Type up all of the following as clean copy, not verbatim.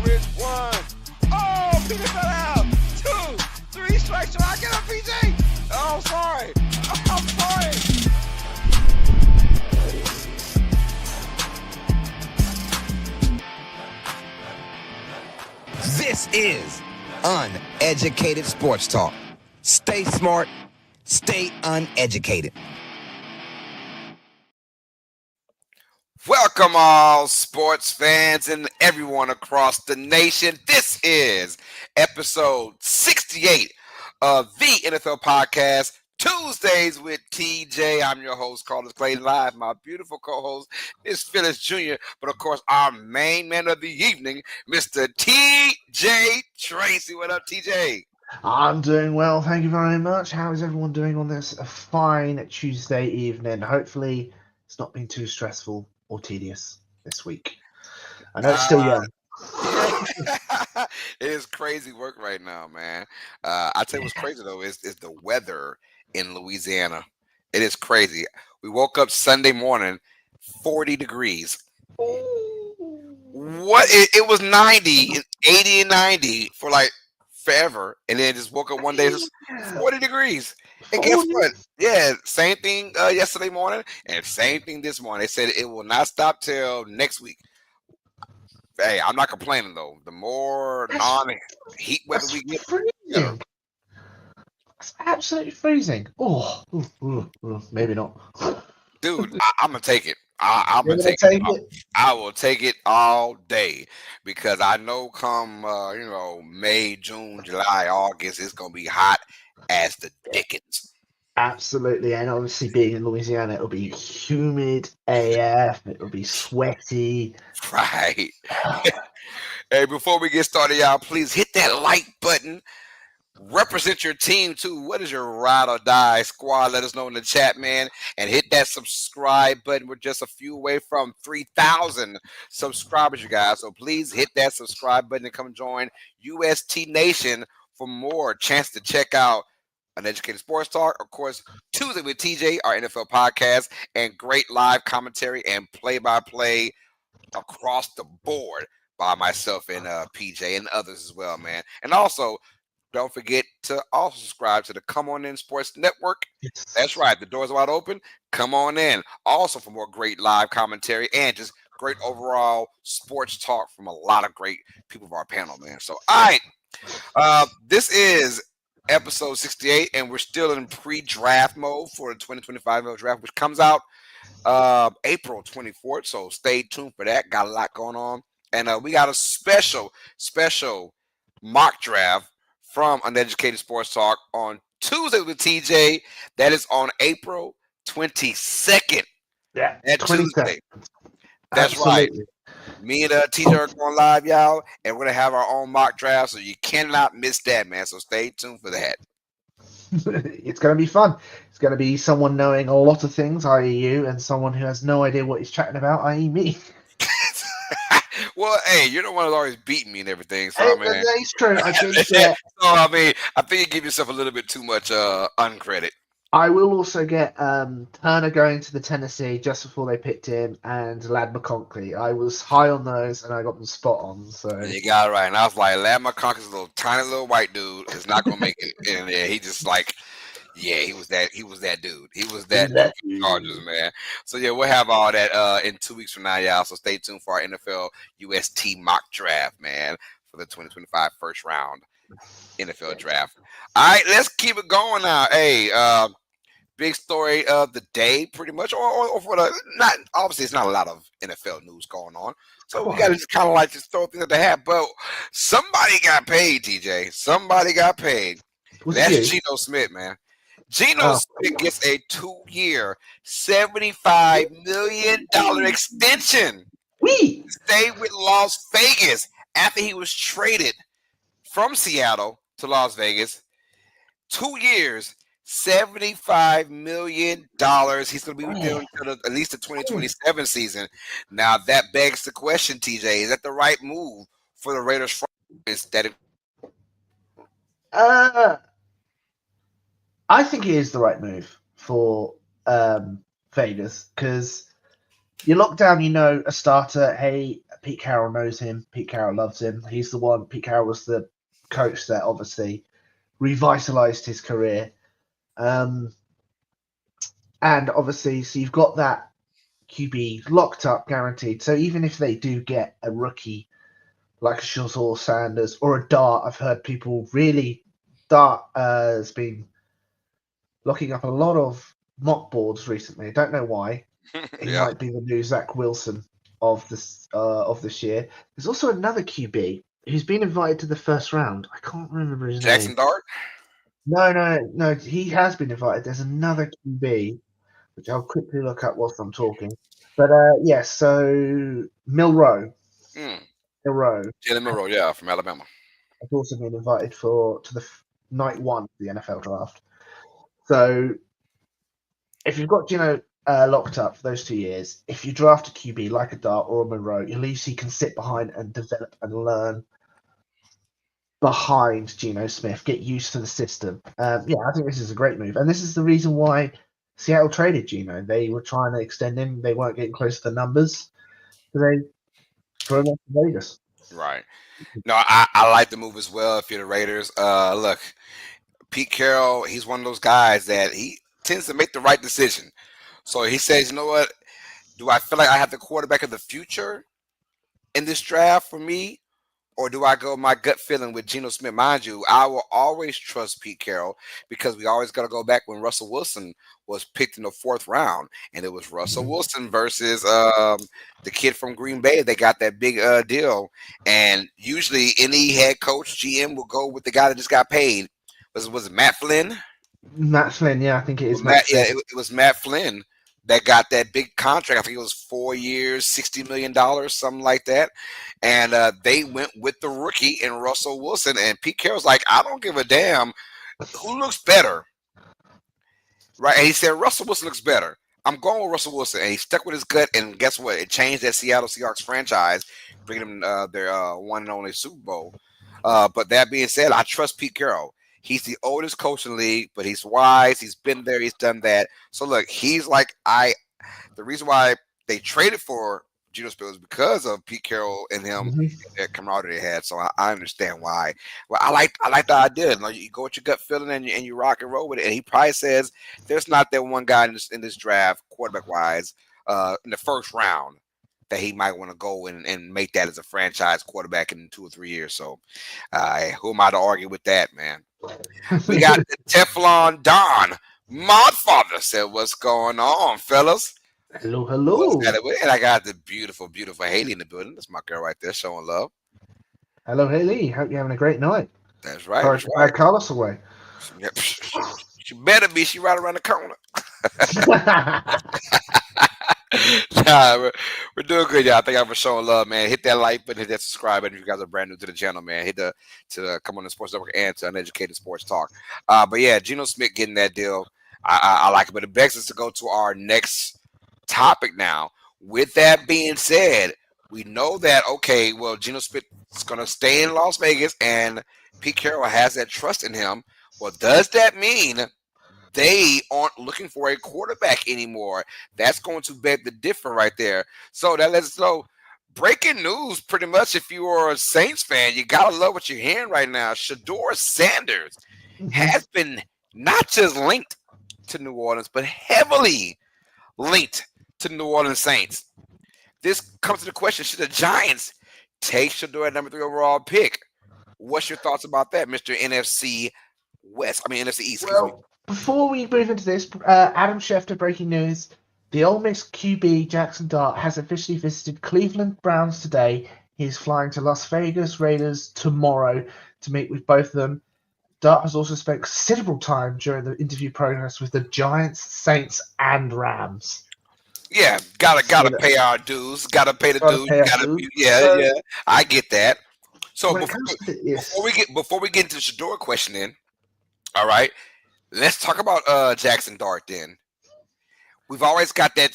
Rich. 1. Oh, PJ fell out. 2, 3 strikes. Should I get up, PJ? Oh, sorry. I'm sorry. This is Uneducated Sports Talk. Stay smart, stay uneducated. Welcome all sports fans and everyone across the nation. This is episode 68 of the NFL podcast, Tuesdays with TJ. I'm your host, Carlos Clay Live. My beautiful co-host is Phyllis Jr., but of course, our main man of the evening, Mr. TJ Tracy. What up, TJ? I'm doing well, thank you very much. How is everyone doing on this fine Tuesday evening? Hopefully, it's not been too stressful or tedious this week. I know it's still young. Yeah. It is crazy work right now, man. I tell you what's crazy though is the weather in Louisiana. It is crazy. We woke up Sunday morning, 40 degrees. What? It was 90, 80 and 90 for like forever, and then just woke up one day, it's 40 degrees. And guess what? Yeah, same thing yesterday morning, and same thing this morning. They said it will not stop till next week. Hey, I'm not complaining though. The more non-heat weather we get, freezing. It's absolutely freezing. Oh, maybe not. Dude, I'm gonna take it. I'm gonna take it. I will take it all day because I know come May, June, July, August, it's gonna be hot as the dickens. Absolutely, and obviously being in Louisiana, it'll be humid AF. It'll be sweaty. Right. Hey, before we get started, y'all, please hit that like button. Represent your team too. What is your ride or die squad? Let us know in the chat, man. And hit that subscribe button. We're just a few away from 3,000 subscribers, you guys. So please hit that subscribe button and come join UST Nation for more. Chance to check out Uneducated Sports Talk, of course, Tuesday with TJ, our NFL podcast, and great live commentary and play-by-play across the board by myself and PJ and others as well, man. And also, don't forget to also subscribe to the Come On In Sports Network. Yes. That's right. The doors are wide open. Come on in. Also for more great live commentary and just great overall sports talk from a lot of great people of our panel, man. So, all right. This is episode 68, and we're still in pre-draft mode for the 2025 draft, which comes out April 24th. So stay tuned for that. Got a lot going on. And we got a special mock draft from Uneducated Sports Talk on Tuesday with TJ. That is on April 22nd. Yeah, that Tuesday. That's Absolutely. Right. Me and TJ are going live, y'all, and we're going to have our own mock draft, so you cannot miss that, man. So stay tuned for that. It's going to be fun. It's going to be someone knowing a lot of things, i.e. you, and someone who has no idea what he's chatting about, i.e. me. Well, hey, you're the one who's always beating me and everything. So, man, that's true. I think so, I think you give yourself a little bit too much uncredit. I will also get Turner going to the Tennessee just before they picked him, and Ladd McConkey. I was high on those, and I got them spot on. So you got it right. And I was like, Ladd McConkey's a little tiny little white dude. Is not gonna make it in there. He just like, yeah, he was that dude. He was that dude. Chargers, man. So yeah, we'll have all that in 2 weeks from now, y'all. So stay tuned for our NFL UST mock draft, man, for the 2025 first round NFL draft. All right, let's keep it going now. Hey, big story of the day, pretty much, or for the not. Obviously, it's not a lot of NFL news going on, so we got to just kind of like just throw things at the hat. But somebody got paid, TJ. Somebody got paid. That's Geno Smith, man. Geno Smith gets a 2-year, $75 million extension. Stay with Las Vegas after he was traded from Seattle to Las Vegas. 2 years, $75 million. He's going to be with them until at least the 2027 season. Now, that begs the question, TJ, is that the right move for the Raiders front office? I think it is the right move for Vegas because you lock down, a starter. Hey, Pete Carroll knows him. Pete Carroll loves him. He's the one. Pete Carroll was the coach that obviously revitalized his career. Um, and obviously, so you've got that QB locked up, guaranteed. So even if they do get a rookie like a Shedeur Sanders or a Dart, I've heard people really Dart has been locking up a lot of mock boards recently. I don't know why. He Yeah. might be the new Zach Wilson of this year. There's also another QB who's been invited to the first round. I can't remember his Jackson name. Dart. No. He has been invited. There's another QB which I'll quickly look up whilst I'm talking. But yes, so Milrow, Mm. Milrow Jalen Monroe, yeah, from Alabama. has also been invited to the night one of the NFL draft. So if you've got Geno locked up for those 2 years, if you draft a QB like a Dart or a Monroe, at least he can sit behind and develop and learn behind Geno Smith, get used to the system. Yeah, I think this is a great move. And this is the reason why Seattle traded Geno. They were trying to extend him. They weren't getting close to the numbers. So they threw him off to Vegas. Right. No, I like the move as well. If you're the Raiders, look, Pete Carroll, he's one of those guys that he tends to make the right decision. So he says, you know what? Do I feel like I have the quarterback of the future in this draft for me? Or do I go my gut feeling with Geno Smith? Mind you, I will always trust Pete Carroll because we always got to go back when Russell Wilson was picked in the fourth round, and it was Russell Mhm. Wilson versus the kid from Green Bay. They got that big deal, and usually any head coach GM will go with the guy that just got paid. Was it Matt Flynn? Matt Flynn, yeah, I think it Well, is Matt Yeah, Flynn. it was Matt Flynn that got that big contract. I think it was 4 years, $60 million, something like that. And they went with the rookie and Russell Wilson. And Pete Carroll's like, I don't give a damn who looks better, right? And he said Russell Wilson looks better. I'm going with Russell Wilson, and he stuck with his gut. And guess what? It changed that Seattle Seahawks franchise, bringing them their one and only Super Bowl. But that being said, I trust Pete Carroll. He's the oldest coach in the league, but he's wise. He's been there. He's done that. So look, he's like the reason why they traded for Geno Smith was because of Pete Carroll and him and Mhm. that camaraderie they had. So I understand why. Well, I like the idea. Like, you go with your gut feeling and you rock and roll with it. And he probably says there's not that one guy in this draft, quarterback wise, in the first round that he might want to go and make that as a franchise quarterback in 2 or 3 years. So who am I to argue with that, man? We got the Teflon Don. Modfather said, "What's going on, fellas? Hello, What's hello. that?" And I got the beautiful, beautiful Haley in the building. That's my girl right there, showing love. Hello, Haley. Hope you're having a great night. That's right. Sorry That's to right. drag Carlos away. Yep. She better be. She right around the corner. Nah, we're doing good, y'all. Thank y'all for showing love, man. Hit that like button, hit that subscribe button if you guys are brand new to the channel, man. Hit the come on the Sports Network and to Uneducated Sports Talk. But yeah, Geno Smith getting that deal. I like it, but it begs us to go to our next topic now. With that being said, we know that okay, well, Geno Smith is going to stay in Las Vegas, and Pete Carroll has that trust in him. Well, does that mean they aren't looking for a quarterback anymore? That's going to beg the differ right there. So that lets us know. Breaking news, pretty much. If you are a Saints fan, you gotta love what you're hearing right now. Shedeur Sanders Mhm. has been not just linked to New Orleans, but heavily linked to New Orleans Saints. This comes to the question: should the Giants take Shedeur at number 3 overall pick? What's your thoughts about that, Mister NFC West? I mean NFC East. Excuse me. Well, before we move into this, Adam Schefter breaking news. The Ole Miss QB Jackson Dart has officially visited Cleveland Browns today. He is flying to Las Vegas Raiders tomorrow to meet with both of them. Dart has also spent considerable time during the interview process with the Giants, Saints, and Rams. Yeah, So gotta that pay our dues. Gotta pay the got to dues. pay You our gotta dues. be, yeah, So yeah. I get that. So when it comes to this, before we get into the Shador question, then, all right, let's talk about Jackson Dart. Then we've always got that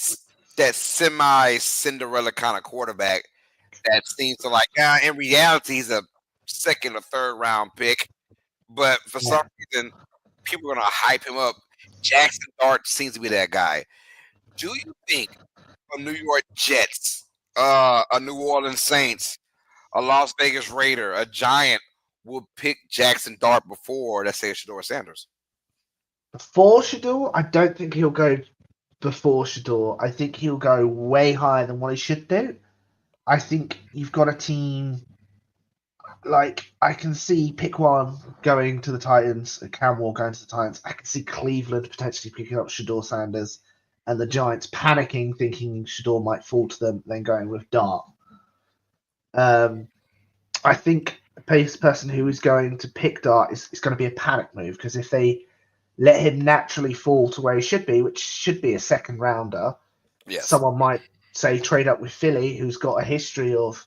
semi Cinderella kind of quarterback that seems to like. In reality, he's a second or third round pick, but for some yeah, reason, people are gonna hype him up. Jackson Dart seems to be that guy. Do you think the New York Jets A New Orleans Saints, a Las Vegas Raider, a Giant will pick Jackson Dart before, let's say, Shedeur Sanders. Before Shedeur, I don't think he'll go before Shedeur. I think he'll go way higher than what he should do. I think you've got a team like I can see pick one going to the Titans, Canmore going to the Titans. I can see Cleveland potentially picking up Shedeur Sanders, and the Giants panicking, thinking Shedeur might fall to them, then going with Dart. Um, I think the person who is going to pick Dart is going to be a panic move because if they let him naturally fall to where he should be, which should be a second rounder, Yes. someone might say trade up with Philly, who's got a history of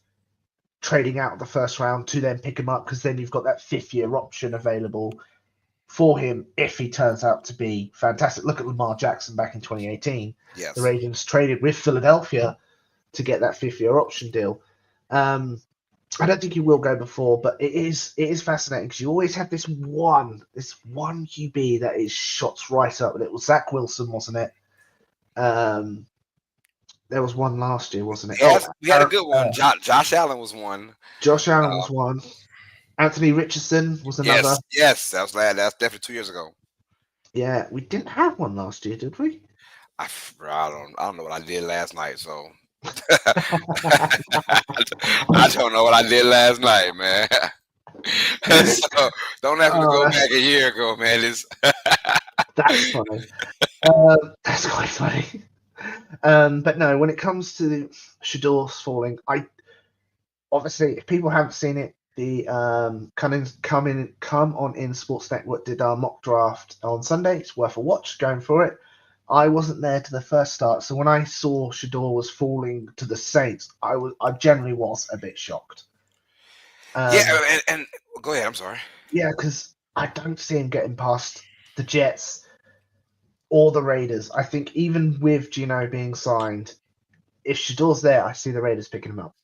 trading out of the first round to then pick him up because then you've got that 5th-year option available for him if he turns out to be fantastic. Look at Lamar Jackson back in 2018. The Yes. Ravens traded with Philadelphia to get that 5th-year option deal. I don't think he will go before, but it is fascinating because you always have this one QB that is shots right up, and it was Zach Wilson, wasn't it? Um, there was one last year, wasn't it? Oh, Yes, we had a good one. Josh Allen was one. Josh Allen Uh, was one. Anthony Richardson was another. yes, yes, that was that's definitely 2 years ago. Yeah, we didn't have one last year, did we? Bro, I don't know what I did last night, so I don't know what I did last night, man. So don't ask me to Oh, go back a year ago, man. It's that's funny. That's quite funny. But no, when it comes to the Shador's falling, I obviously if people haven't seen it, the come on in Sports Network did our mock draft on Sunday. It's worth a watch. Going for it. I wasn't there to the first start, so when I saw Shedeur was falling to the Saints, I generally was a bit shocked. yeah, Um, and go ahead. I'm sorry. yeah, because I don't see him getting past the Jets or the Raiders. I think even with Geno being signed, if Shador's there, I see the Raiders picking him up.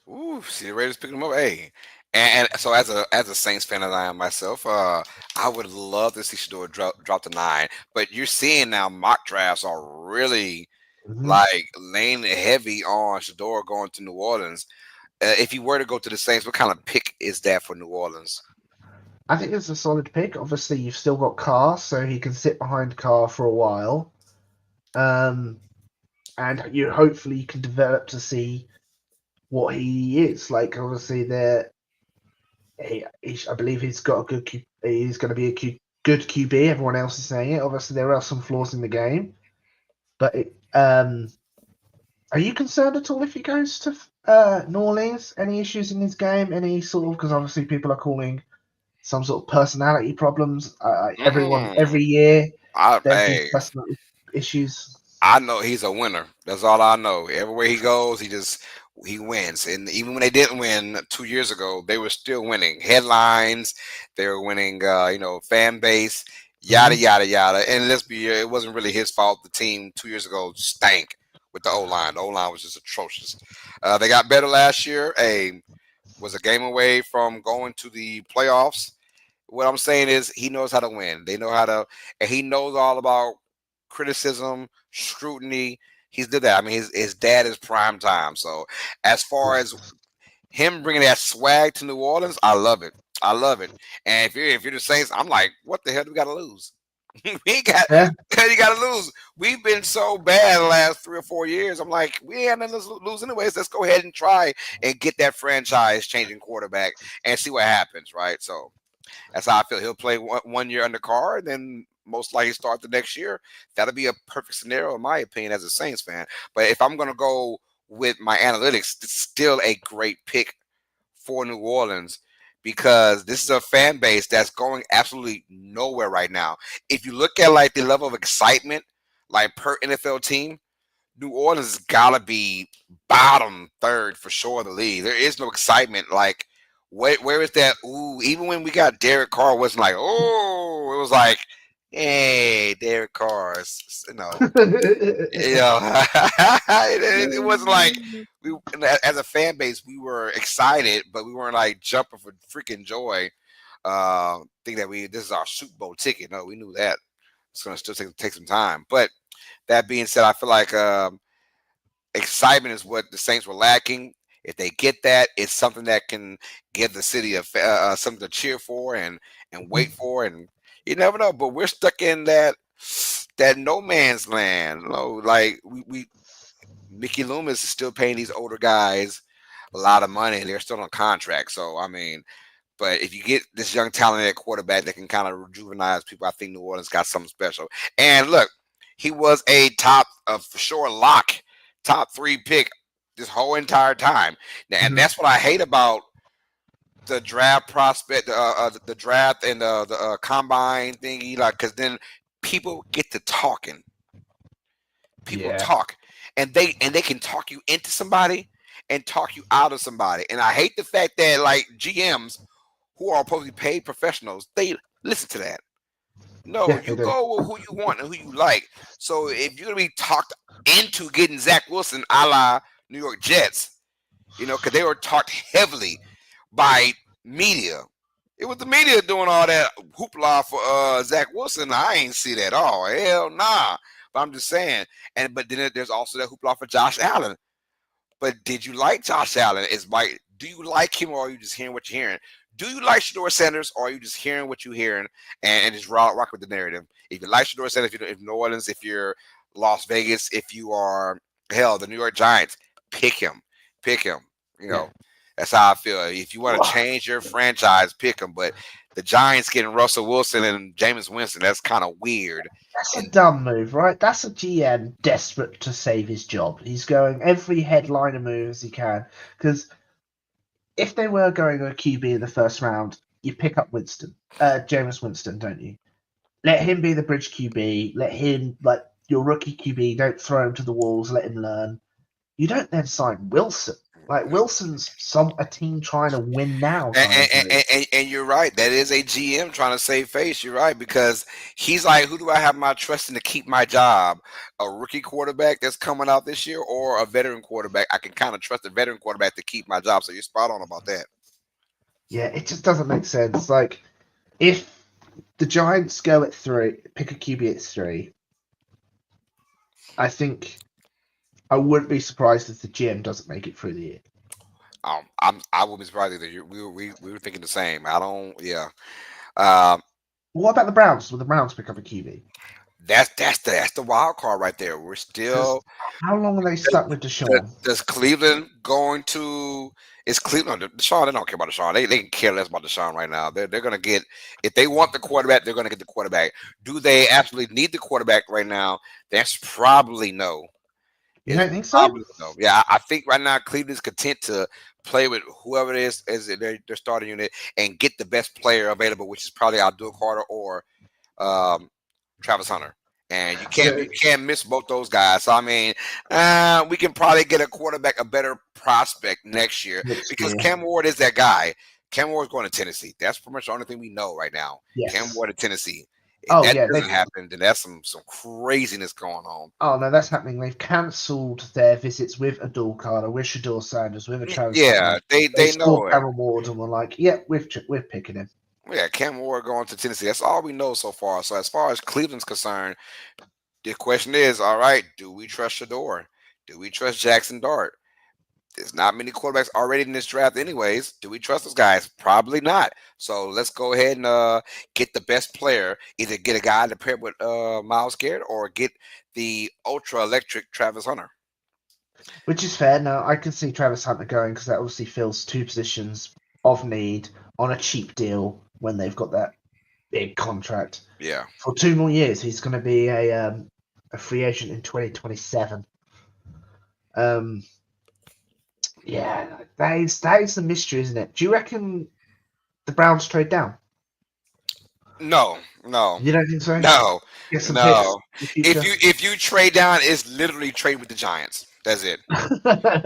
Ooh, see the Raiders picking them up. Hey, and so as a Saints fan as I am myself, I would love to see Shedeur drop the 9. But you're seeing now mock drafts are really Mm-hmm. like laying heavy on Shedeur going to New Orleans. If you were to go to the Saints, what kind of pick is that for New Orleans? I think it's a solid pick. Obviously, you've still got Carr, so he can sit behind Carr for a while. Um, and you hopefully you can develop to see what he is. Like, obviously, I believe he's got a good. He's going to be a good QB. Everyone else is saying it. Obviously, there are some flaws in the game, but are you concerned at all if he goes to New Orleans? Any issues in his game? Any sort of because obviously people are calling some sort of personality problems. Everyone Mm, every year there's these hey, personality issues. I know he's a winner. That's all I know. Everywhere he goes, he wins. And even when they didn't win 2 years ago, they were still winning headlines. They were winning, fan base, yada Mm-hmm. yada yada. And let's be real, it wasn't really his fault. The team 2 years ago stank with the O line. The O line was just atrocious. They got better last year. Was a game away from going to the playoffs. What I'm saying is he knows how to win. They know how to, and he knows all about criticism, scrutiny. He's did that. I mean, his dad is prime time. So as far as him bringing that swag to New Orleans, I love it. I love it. And if you're the Saints, I'm like, what the hell do we got to lose? we ain't got. Yeah. You got to lose. We've been so bad the last 3 or 4 years. I'm like, we ain't nothing to lose anyways. Let's go ahead and try and get that franchise changing quarterback and see what happens, right? So that's how I feel. He'll play one year under Carr, and then most likely start the next year. That'll be a perfect scenario, in my opinion, as a Saints fan. But if I'm going to go with my analytics, it's still a great pick for New Orleans because this is a fan base that's going absolutely nowhere right now. If you look at like the level of excitement, like per NFL team, New Orleans has gotta be bottom third for sure in the league. There is no excitement. Like, where is that? Ooh, even when we got Derek Carr, it wasn't like, oh, it was like, hey, Derek Carr, it wasn't like we as a fan base we were excited, but we weren't like jumping for freaking joy. Think that this is our Super Bowl ticket. No, we knew that it's gonna still take some time. But that being said, I feel like excitement is what the Saints were lacking. If they get that, it's something that can give the city something to cheer for and wait for, and you never know. But we're stuck in that no man's land. You know, like we Mickey Loomis is still paying these older guys a lot of money, and they're still on contract. So I mean, but if you get this young talented quarterback that can kind of rejuvenize people, I think New Orleans got something special. And look, he was a top for sure lock, top 3 pick this whole entire time. Now, and that's what I hate about the draft prospect, the draft and the combine thingy, like, because then people get to talking. People Yeah. talk, and they can talk you into somebody and talk you out of somebody. And I hate the fact that like GMs who are supposed to be paid professionals, they listen to that. No, Yeah, they you do. go with who you want and who you like. So if you're gonna be talked into getting Zach Wilson, a la New York Jets, you know, because they were talked heavily by media. It was the media doing all that hoopla for Zach Wilson. I ain't see that at all. Hell nah. But I'm just saying. But then there's also that hoopla for Josh Allen. But did you like Josh Allen? Do you like him, or are you just hearing what you're hearing? Do you like Shedeur Sanders, or are you just hearing what you're hearing and just rock with the narrative? If you like Shedeur Sanders, if New Orleans, if you're Las Vegas, if you are the New York Giants, pick him, pick him. You Yeah. know, that's how I feel. If you want to change your franchise, pick him. But the Giants getting Russell Wilson and Jameis Winston, that's kind of weird. That's a And dumb move, right? That's a GM desperate to save his job. He's going every headliner move as he can. Because if they were going a QB in the first round, you pick up Jameis Winston, don't you? Let him be the bridge QB. Let him, like your rookie QB, don't throw him to the walls. Let him learn. You don't then sign Wilson. Like Wilson's a team trying to win now kind of move. and you're right. That is a GM trying to save face. You're right, because he's like, who do I have my trust in to keep my job? A rookie quarterback that's coming out this year, or a veteran quarterback? I can kind of trust a veteran quarterback to keep my job. So you're spot on about that. Yeah, it just doesn't make sense. Like if the Giants go at 3, pick a QB at 3, I think I wouldn't be surprised if the GM doesn't make it through the year. I would be surprised that we were thinking the same. I don't. Yeah. Um, What about the Browns? Will the Browns pick up a QB? that's the wild card right there. We're Because still. how long are they stuck with Deshaun? Does Cleveland going to? Is Cleveland Deshaun? They don't care about Deshaun. They can care less about Deshaun right now. They're going to get, if they want the quarterback, they're going to get the quarterback. Do they absolutely need the quarterback right now? That's probably no. You Is don't think so? probably no. Yeah, I think right now Cleveland's content to play with whoever it is as their starting unit and get the best player available, which is probably Abdul Carter or um, Travis Hunter. And you can't miss both those guys. So I mean, we can probably get a quarterback, a better prospect next year, Next because year. Cam Ward is that guy. Cam Ward's going to Tennessee. That's pretty much the only thing we know right now. Cam Yes. Ward to Tennessee. If Oh that yeah, doesn't happen, then that's some craziness going on. oh no, that's happening. They've cancelled their visits with Abdul Carter, with Shedeur Sanders, with a Travis Yeah, Hunter. they Saw know it. Carol Ward and were like, "Yeah, we're picking him." Yeah, Cam Ward going to Tennessee. That's all we know so far. So as far as Cleveland's concerned, the question is, all right, do we trust Shedeur? Do we trust Jackson Dart? There's not many quarterbacks already in this draft anyways. Do we trust those guys? Probably not. So let's go ahead and get the best player. Either get a guy to pair with Miles Garrett, or get the ultra electric Travis Hunter. Which is fair. Now I can see Travis Hunter going because that obviously fills 2 positions of need on a cheap deal when they've got that big contract Yeah. for 2 more years. He's going to be a free agent in 2027. Yeah, that is the mystery, isn't it? Do you reckon the Browns trade down? No, no, You don't think so? no, Get some picks no. in the future. If you trade down, it's literally trade with the Giants. That's it.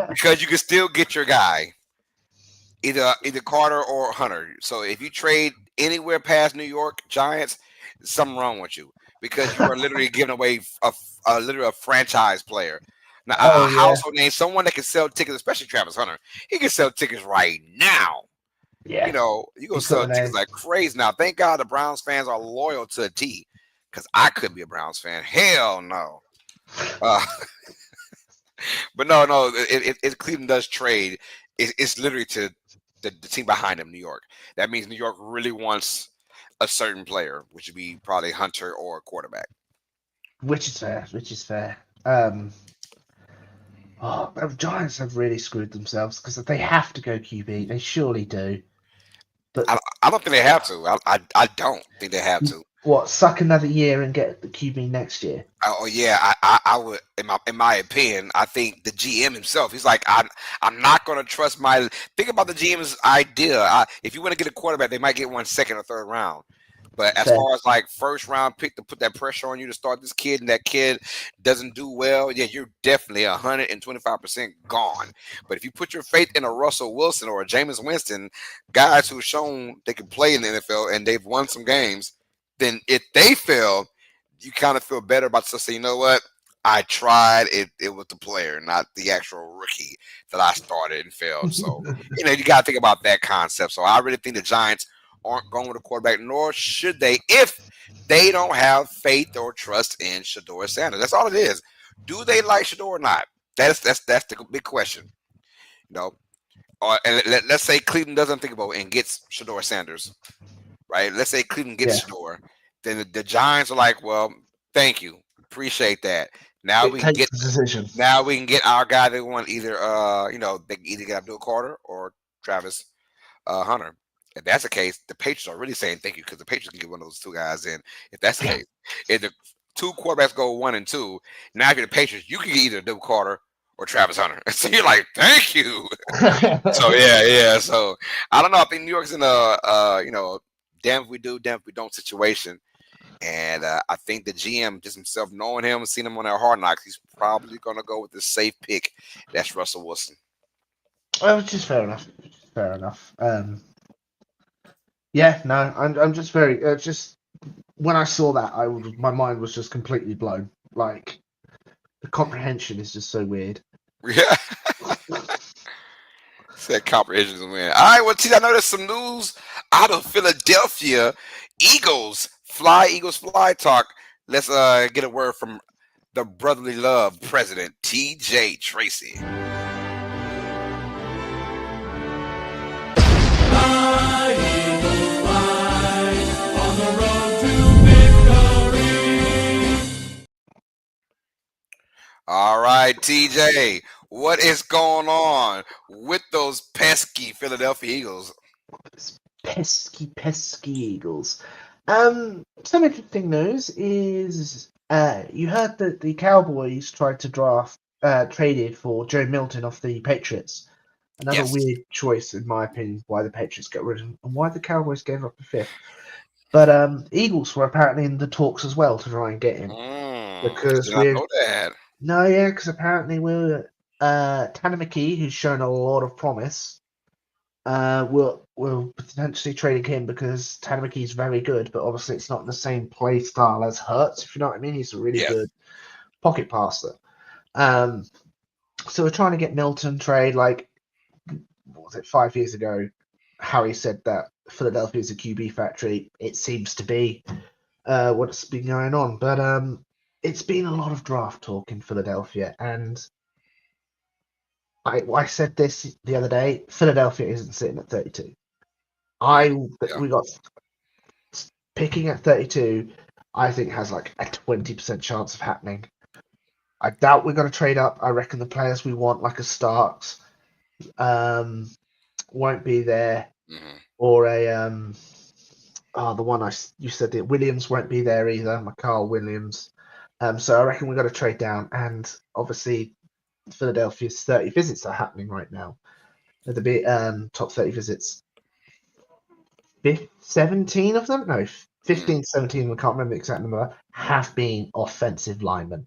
Because you can still get your guy, either Carter or Hunter. So if you trade anywhere past New York Giants, there's something wrong with you, because you are literally giving away literally a franchise player. Now, a Oh yeah, household name, someone that can sell tickets, especially Travis Hunter. He can sell tickets right now. You yeah. know, you go He's got sell the tickets name. like crazy. Now, thank God the Browns fans are loyal to a T, because I couldn't be a Browns fan. Hell no. Uh, But no. If Cleveland does trade, it's literally to the team behind them, New York. That means New York really wants a certain player, which would be probably Hunter or a quarterback. Which is fair. Which is fair. The Giants have really screwed themselves because they have to go QB. They surely do. But I don't think they have to. I don't think they have to. what? Suck another year and get the QB next year. Oh yeah, I would in my opinion. I think the GM himself, he's like, I'm not going to trust my. Think about the GM's idea. If you want to get a quarterback, they might get one second or third round. But as Fair. far as like first round pick to put that pressure on you to start this kid, and that kid doesn't do well, yeah, you're definitely 125% gone. But if you put your faith in a Russell Wilson or a Jameis Winston, guys who've shown they can play in the NFL and they've won some games, then if they fail, you kind of feel better about yourself. Say, you know what? I tried. It was the player, not the actual rookie that I started and failed. So, you got to think about that concept. So I really think the Giants aren't going with a quarterback, nor should they if they don't have faith or trust in Shedeur Sanders. That's all it is. Do they like Shedeur or not? That's the big question. And let's say Cleveland doesn't think about it and gets Shedeur Sanders, right? Let's say Cleveland gets Shedeur. Then the Giants are like, well, thank you, appreciate that. Now it we can takes get the decision. now we can get our guy they want either they can either get Abdul Carter or Travis Hunter. If that's the case, the Patriots are really saying thank you because the Patriots can get one of those two guys in. If that's the case, if the two quarterbacks go 1 and 2, now if you're the Patriots, you can get either Abdul Carter or Travis Hunter. So you're like, thank you. So yeah. So I don't know. I think New York's in a damn if we do, damn if we don't situation. And I think the GM, just himself knowing him, seeing him on their Hard Knocks, he's probably going to go with the safe pick. That's Russell Wilson. Which is fair enough. Fair enough. Yeah, no, I'm just very just when I saw that, my mind was just completely blown. Like the comprehension is just so weird. Yeah. Said comprehension is a win. All right, well, T, I know there's some news out of Philadelphia. Eagles fly talk. Let's get a word from the brotherly love president, T.J. Tracy. All right, TJ, what is going on with those pesky Philadelphia Eagles? Pesky Eagles. Some interesting news is you heard that the Cowboys tried to traded for Joe Milton off the Patriots. Another weird choice, in my opinion, why the Patriots got rid of him and why the Cowboys gave up a fifth. But Eagles were apparently in the talks as well to try and get him. Because I did not know that. No, yeah, because apparently we're Tanner McKee, who's shown a lot of promise, we're potentially trading him because Tanner McKee's very good, but obviously it's not the same play style as Hurts, if you know what I mean. He's a really good pocket passer. So we're trying to get Milton trade. Like, what was it, 5 years ago? Harry said that Philadelphia is a QB factory. It seems to be what's been going on, but it's been a lot of draft talk in Philadelphia, and I said this the other day. Philadelphia isn't sitting at 32. We got picking at 32. I think has like a 20% chance of happening. I doubt we're going to trade up. I reckon the players we want, like a Starks, won't be there, or the one you said that Williams won't be there either. Carl Williams. So I reckon we've got to trade down, and obviously Philadelphia's 30 visits are happening right now. The top 30 visits. 17 of them? No, 15, 17, I can't remember the exact number, have been offensive linemen.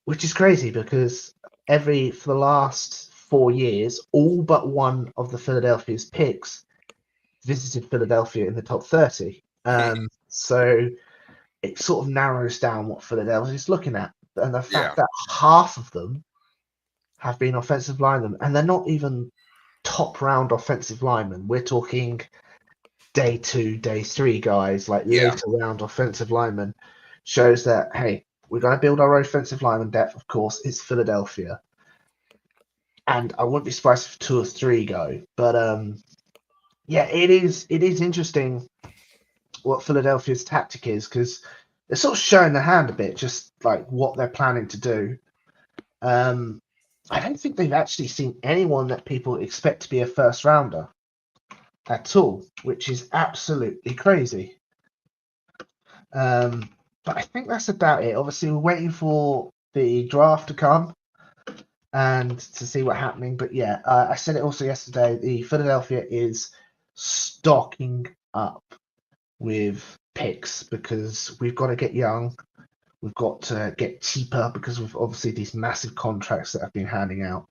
Which is crazy because for the last 4 years, all but one of the Philadelphia's picks visited Philadelphia in the top 30. So it sort of narrows down what Philadelphia is looking at. And the fact that half of them have been offensive linemen, and they're not even top round offensive linemen. We're talking day 2, day 3 guys, like later round offensive linemen, shows that, hey, We're going to build our offensive lineman depth. Of course, it's Philadelphia, and I wouldn't be surprised if 2 or 3 go. But yeah, it is interesting what Philadelphia's tactic is because they're sort of showing their hand a bit, just like what they're planning to do. Um, I don't think they've actually seen anyone that people expect to be a first rounder at all, which is absolutely crazy. But I think that's about it. Obviously, we're waiting for the draft to come and to see what's happening. But yeah, I said it also yesterday. The Philadelphia is stocking up with picks because we've got to get young. We've got to get cheaper because of obviously these massive contracts that have been handing out.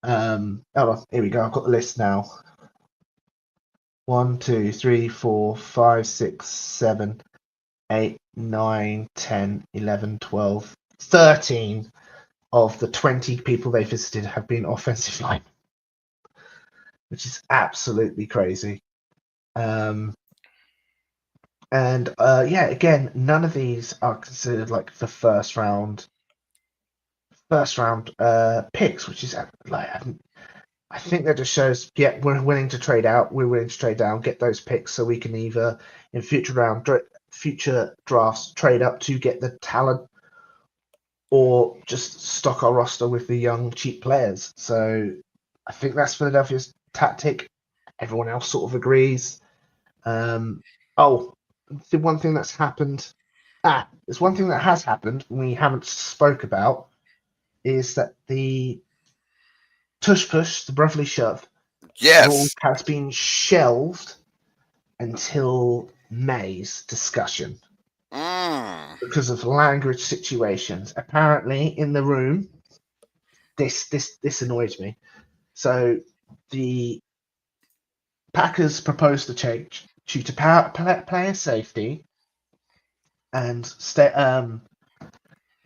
Hold on, here we go. I've got the list now. 1, 2, 3, 4, 5, 6, 7, 8, 9, 10, 11, 12, 13 of the 20 people they visited have been offensive line, which is absolutely crazy. And yeah, again, none of these are considered like the first round picks, which is like I think that just shows, yeah, we're willing to trade out, we're willing to trade down, get those picks so we can either in future drafts trade up to get the talent or just stock our roster with the young cheap players. So I think that's Philadelphia's tactic. Everyone else sort of agrees. Oh, the one thing that's happened. There's one thing that has happened we haven't spoke about is that the tush push, the brotherly shove, rule Yes. has been shelved until May's discussion Mm. because of language situations. Apparently, in the room, this annoys me. So the Packers proposed to change due to player safety and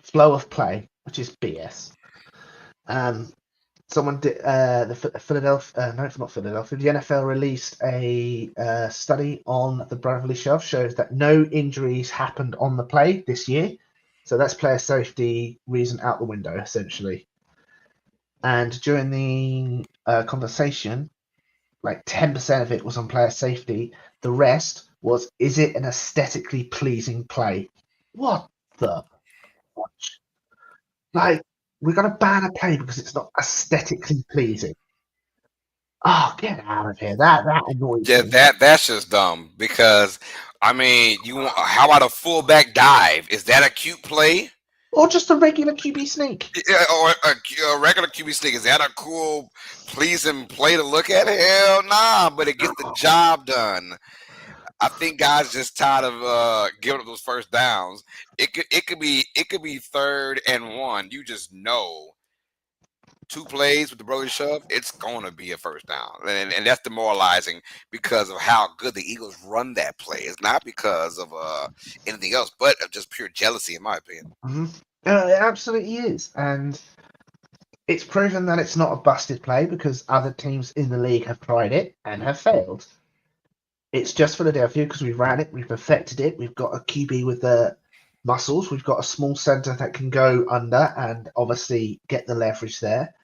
flow of play, which is BS. Someone did the Philadelphia, no, it's not Philadelphia. The NFL released a study on the brotherly shove, shows that no injuries happened on the play this year. So that's player safety reason out the window, essentially. And during the conversation, like 10% of it was on player safety. The rest was, is it an aesthetically pleasing play? What the fuck? Like, we're going to ban a play because it's not aesthetically pleasing. Oh, get out of here. That annoys Yeah, me. that's just dumb because I mean, how about a fullback dive? Is that a cute play? Or just a regular QB sneak. Yeah, or a regular QB sneak, is that a cool, pleasing play to look at? Hell nah, but it gets the job done. I think guys just tired of giving up those first downs. It could be 3rd and 1. You just know 2 plays with the brother shove, it's gonna be a first down, and that's demoralizing because of how good the Eagles run that play. It's not because of anything else, but of just pure jealousy, in my opinion. Mm-hmm. It absolutely is. And it's proven that it's not a busted play because other teams in the league have tried it and have failed. It's just Philadelphia because we ran it, we've perfected it, we've got a QB with the muscles, we've got a small center that can go under and obviously get the leverage there.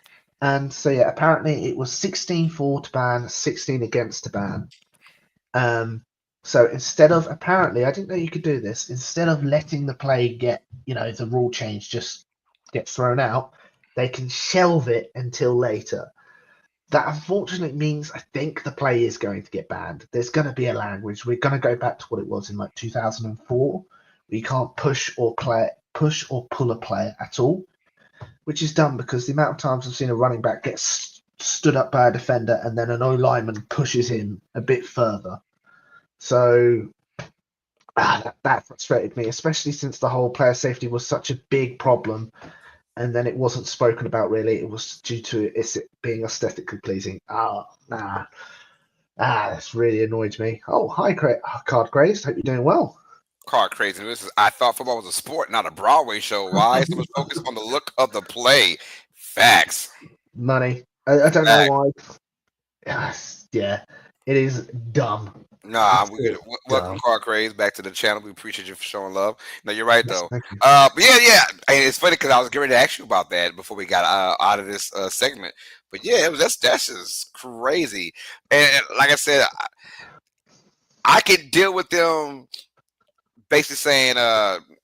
And so, yeah, apparently it was 16 for to ban, 16 against to ban. So instead of, apparently, I didn't know you could do this, instead of letting the play get, the rule change just get thrown out, they can shelve it until later. That unfortunately means I think the play is going to get banned. There's going to be a language. We're going to go back to what it was in like 2004. We can't push or pull a player at all, which is dumb because the amount of times I've seen a running back get stood up by a defender and then an O lineman pushes him a bit further. So that frustrated me, especially since the whole player safety was such a big problem and then it wasn't spoken about really. It was due to it being aesthetically pleasing. That's really annoyed me. Oh, hi, Card Crazed. Hope you're doing well. Car crazy. I thought football was a sport, not a Broadway show. Why so much focus on the look of the play? Facts. Money. I don't know Facts. why. Yes, yeah, it is dumb. Nah, It's we good. good. Welcome, Car Craze, back to the channel. We appreciate you for showing love. No, you're right Yes, though. thank you. But yeah. And it's funny because I was getting ready to ask you about that before we got out of this segment. But yeah, that's just crazy. And like I said, I can deal with them basically saying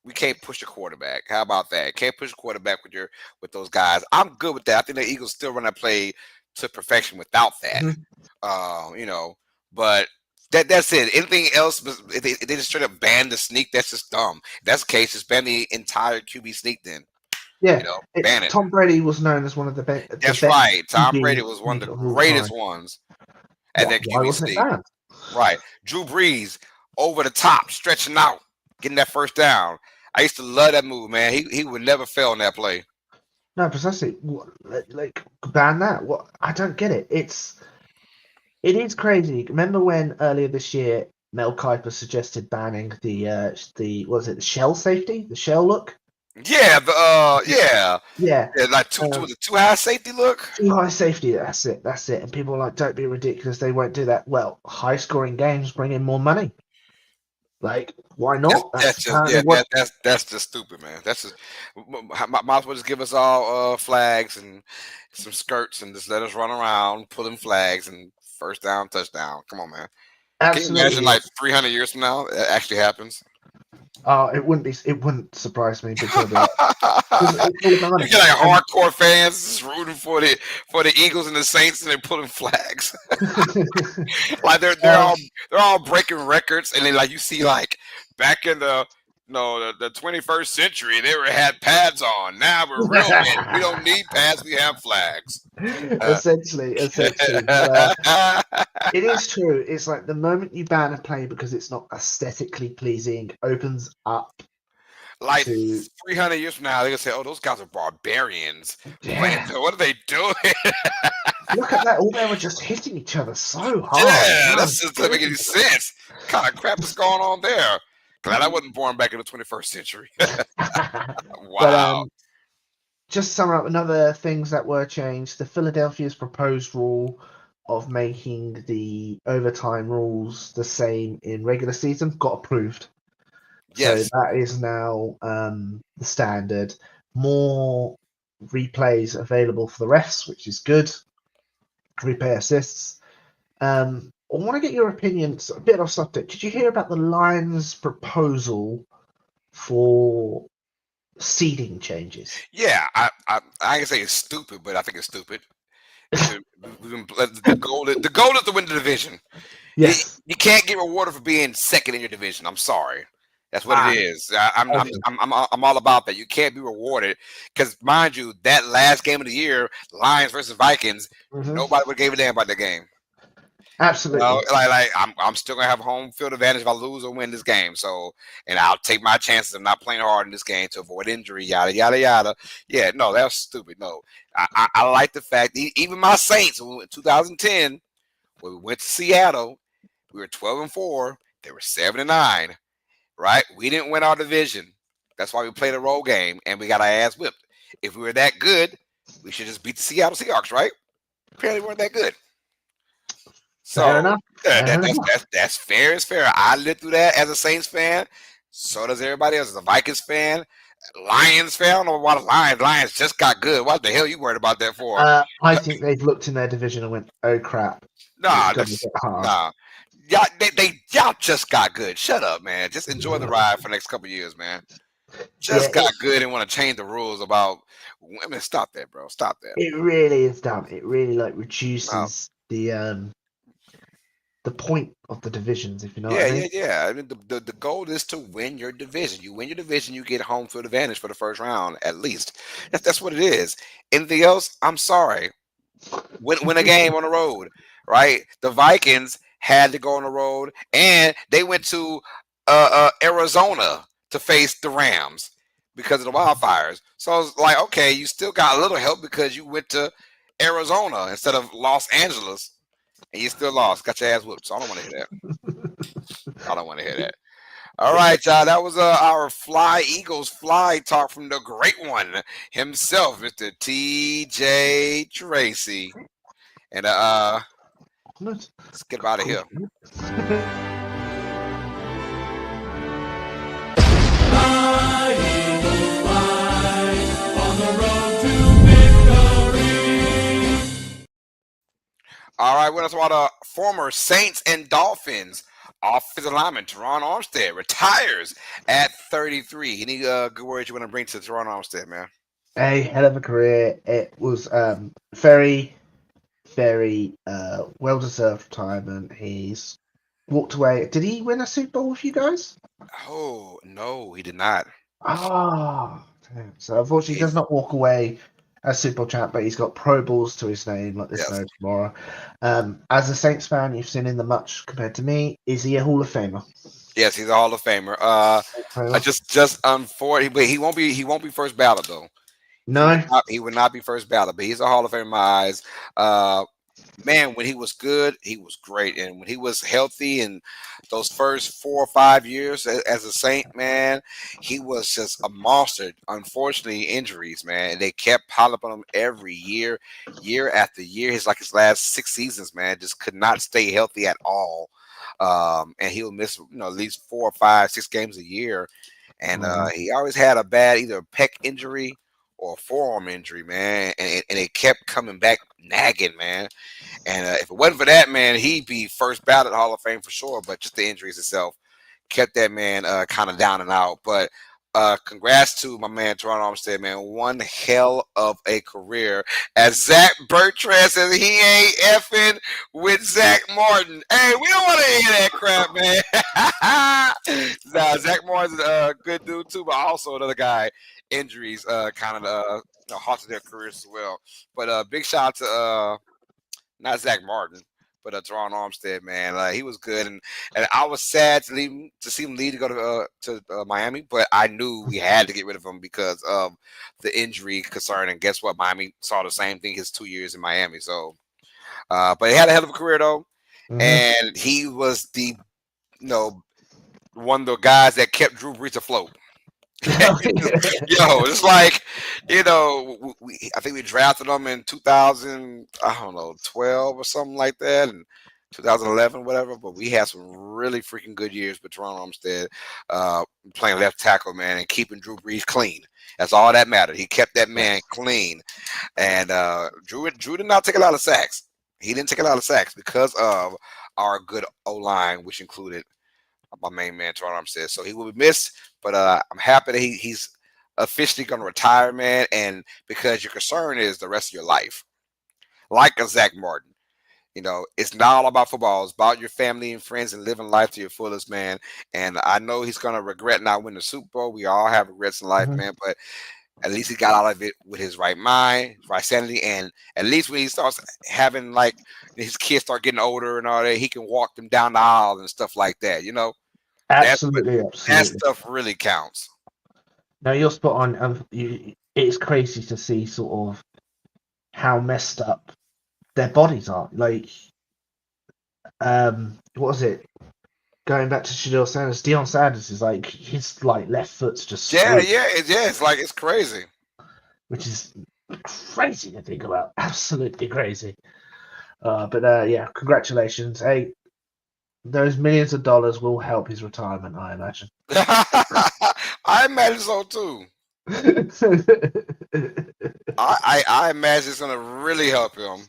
we can't push the quarterback. How about that? Can't push the quarterback with those guys. I'm good with that. I think the Eagles still run that play to perfection without that. Mhm. You know, but that's it. Anything else? If they just straight up ban the sneak. That's just dumb. If that's the case, just ban the entire QB sneak. Then Yeah, ban it. Tom Brady was known as one of the That's best right. Tom Brady QB was one of sneak the of all greatest time. ones at that Why QB wasn't it sneak. banned? Right. Drew Brees over the top, stretching out, getting that first down. I used to love that move, man. He would never fail on that play. No, precisely. Like ban that? What? I don't get it. It is crazy. Remember when earlier this year Mel Kiper suggested banning the what was it, the shell safety, the shell look? Yeah, Yeah. like too high safety look. Too high safety. That's it. That's it. And people are like, don't be ridiculous. They won't do that. Well, high scoring games bring in more money. Like, why not? That's That's just apparently what. that's just stupid, man. That's just might as well just give us all flags and some skirts and just let us run around pulling flags and first down, touchdown. Come on, man. Can you imagine Absolutely. like 300 years from now it actually happens? It wouldn't be. It wouldn't surprise me because they'll be like, because it's all about You money. get like And hardcore fans just rooting for the Eagles and the Saints, and they're pulling flags. Like um, they're all breaking records, and then like you see like back in the 21st century, they had pads on. Now we're real men. We don't need pads. We have flags. Uh, essentially, but it is true. It's like the moment you ban a play because it's not aesthetically pleasing, opens up like to 300 years from now, they're gonna say, "Oh, those guys are barbarians playing. yeah. What are they doing?" Look at that! All they were just hitting each other so hard. Yeah, My that's just doesn't make any goodness. sense. What kind of crap is going on there? Glad I wasn't born back in the 21st century. But Wow. just to sum up another things that were changed. The Philadelphia's proposed rule of making the overtime rules the same in regular season got approved. So Yes. that is now the standard. More replays available for the refs, which is good. Replay assists. I want to get your opinion. A bit off subject. Did you hear about the Lions' proposal for seeding changes? Yeah. I can say it's stupid, but I think it's stupid. The goal is to win the division. You, Yes. you can't get rewarded for being second in your division. I'm sorry. That's what it Ah, is. I'm okay. I'm all about that. You can't be rewarded because, mind you, that last game of the year, Lions versus Vikings, Hmm. nobody would give a damn about that game. Absolutely. Like I'm still gonna have home field advantage if I lose or win this game. So, and I'll take my chances of not playing hard in this game to avoid injury. Yada yada yada. Yeah, no, that's stupid. No, I like the fact even my Saints in 2010 when we went to Seattle, we were 12-4. They were 7-9. Right? We didn't win our division. That's why we played a road game and we got our ass whipped. If we were that good, we should just beat the Seattle Seahawks, right? Apparently, we weren't that good. Fair So enough. Fair enough. that's fair. It's fair. I lived through that as a Saints fan. So does everybody else. As a Vikings fan, Lions fan. I don't know why the Lions just got good. What the hell you worried about that for? I think they've looked in their division and went, "Oh crap, it's Nah, going to that's get hard." nah. Y'all just got good. Shut up, man. Just enjoy the ride for the next couple of years, man. Yeah, Just got good and want to change the rules about women. Stop that, bro. Stop that. it really is dumb. It really like No. reduces the point of the divisions, if you know what I Yeah, mean. yeah. I mean, the goal is to win your division. You win your division, you get home field advantage for the first round, at least. That's what it is. Anything else, I'm sorry. Win a game on the road, right? The Vikings had to go on the road, and they went to Arizona to face the Rams because of the wildfires. So I was like, okay, you still got a little help because you went to Arizona instead of Los Angeles, and you still lost. Got your ass whooped. So I don't want to hear that. I don't want to hear that. All right, y'all. That was our Fly Eagles Fly talk from the great one himself, Mr. T.J. Tracy. And Good. Let's get out of here. All right, what else about former Saints and Dolphins offensive lineman Teron Armstead retires at 33? Any good words you want to bring to Teron Armstead, man? A hell of a career. It was very, very well deserved retirement. He's walked away. Did he win a Super Bowl with you guys? Oh no, he did not. Ah, damn. So unfortunately, he He, does not walk away as Super Bowl champ, but he's got Pro Bowls to his name, like this yes, no tomorrow. As a Saints fan, you've seen him the much compared to me. Is he a Hall of Famer? yes, he's a Hall of Famer. I Famer? just unfortunately, but he won't be first ballot though. No. He would not be first ballot, but he's a Hall of Famer in my eyes. Man, when he was good, he was great, and when he was healthy, and those first 4 or 5 years as a Saint, man, he was just a monster. Unfortunately, injuries, man, they kept piling up on him every year, year after year. His last 6 seasons, man, just could not stay healthy at all. And he'll miss, at least 4 or 5, 6 games a year, and Mhm. he always had a bad either pec injury or a forearm injury, man, and it kept coming back nagging, man. And if it wasn't for that, man, he'd be first ballot Hall of Fame for sure. But just the injuries itself kept that man kind of down and out. But congrats to my man Teron Armstead, man. One hell of a career. As Zach Bertrand says, he ain't effing with Zach Martin. Hey, we don't want to hear that crap, man. Nah, Zach Martin's a good dude too, but also another guy. Injuries kind of halted their careers as well. But big shout out to not Zach Martin, but Teron Armstead, man. He was good, and I was sad to see him leave to go to Miami, but I knew we had to get rid of him because of the injury concern. And guess what? Miami saw the same thing his 2 years in Miami. So, but he had a hell of a career though, Mhm. and he was the one of the guys that kept Drew Brees afloat. Yo, it's like, I think we drafted him in 2000, I don't know, 12 or something like that, and 2011, whatever. But we had some really freaking good years with Teron Armstead, playing left tackle, man, and keeping Drew Brees clean. That's all that mattered. He kept that man Yes. clean, and Drew did not take a lot of sacks. He didn't take a lot of sacks because of our good O line, which included my main man Teron Armstead. So he will be missed, but I'm happy that he's officially going to retire, man. And because your concern is the rest of your life, like a Zach Martin. It's not all about football. It's about your family and friends and living life to your fullest, man. And I know he's going to regret not winning the Super Bowl. We all have regrets in life, Mhm. man. But at least he got out of it with his right mind, his right sanity. And at least when he starts having, like, his kids start getting older and all that, he can walk them down the aisle and stuff like that. That's what Absolutely, that absolutely. stuff really counts. No, you're spot on. It's crazy to see sort of how messed up their bodies are. Like, what was it? Going back to Shedeur Sanders, Deion Sanders is like his like left foot's just Yeah, screwed, yeah, it's like it's crazy. which is crazy to think about. Absolutely crazy. But yeah, congratulations. Hey, those millions of dollars will help his retirement, I imagine. I imagine so too. I imagine it's gonna really help him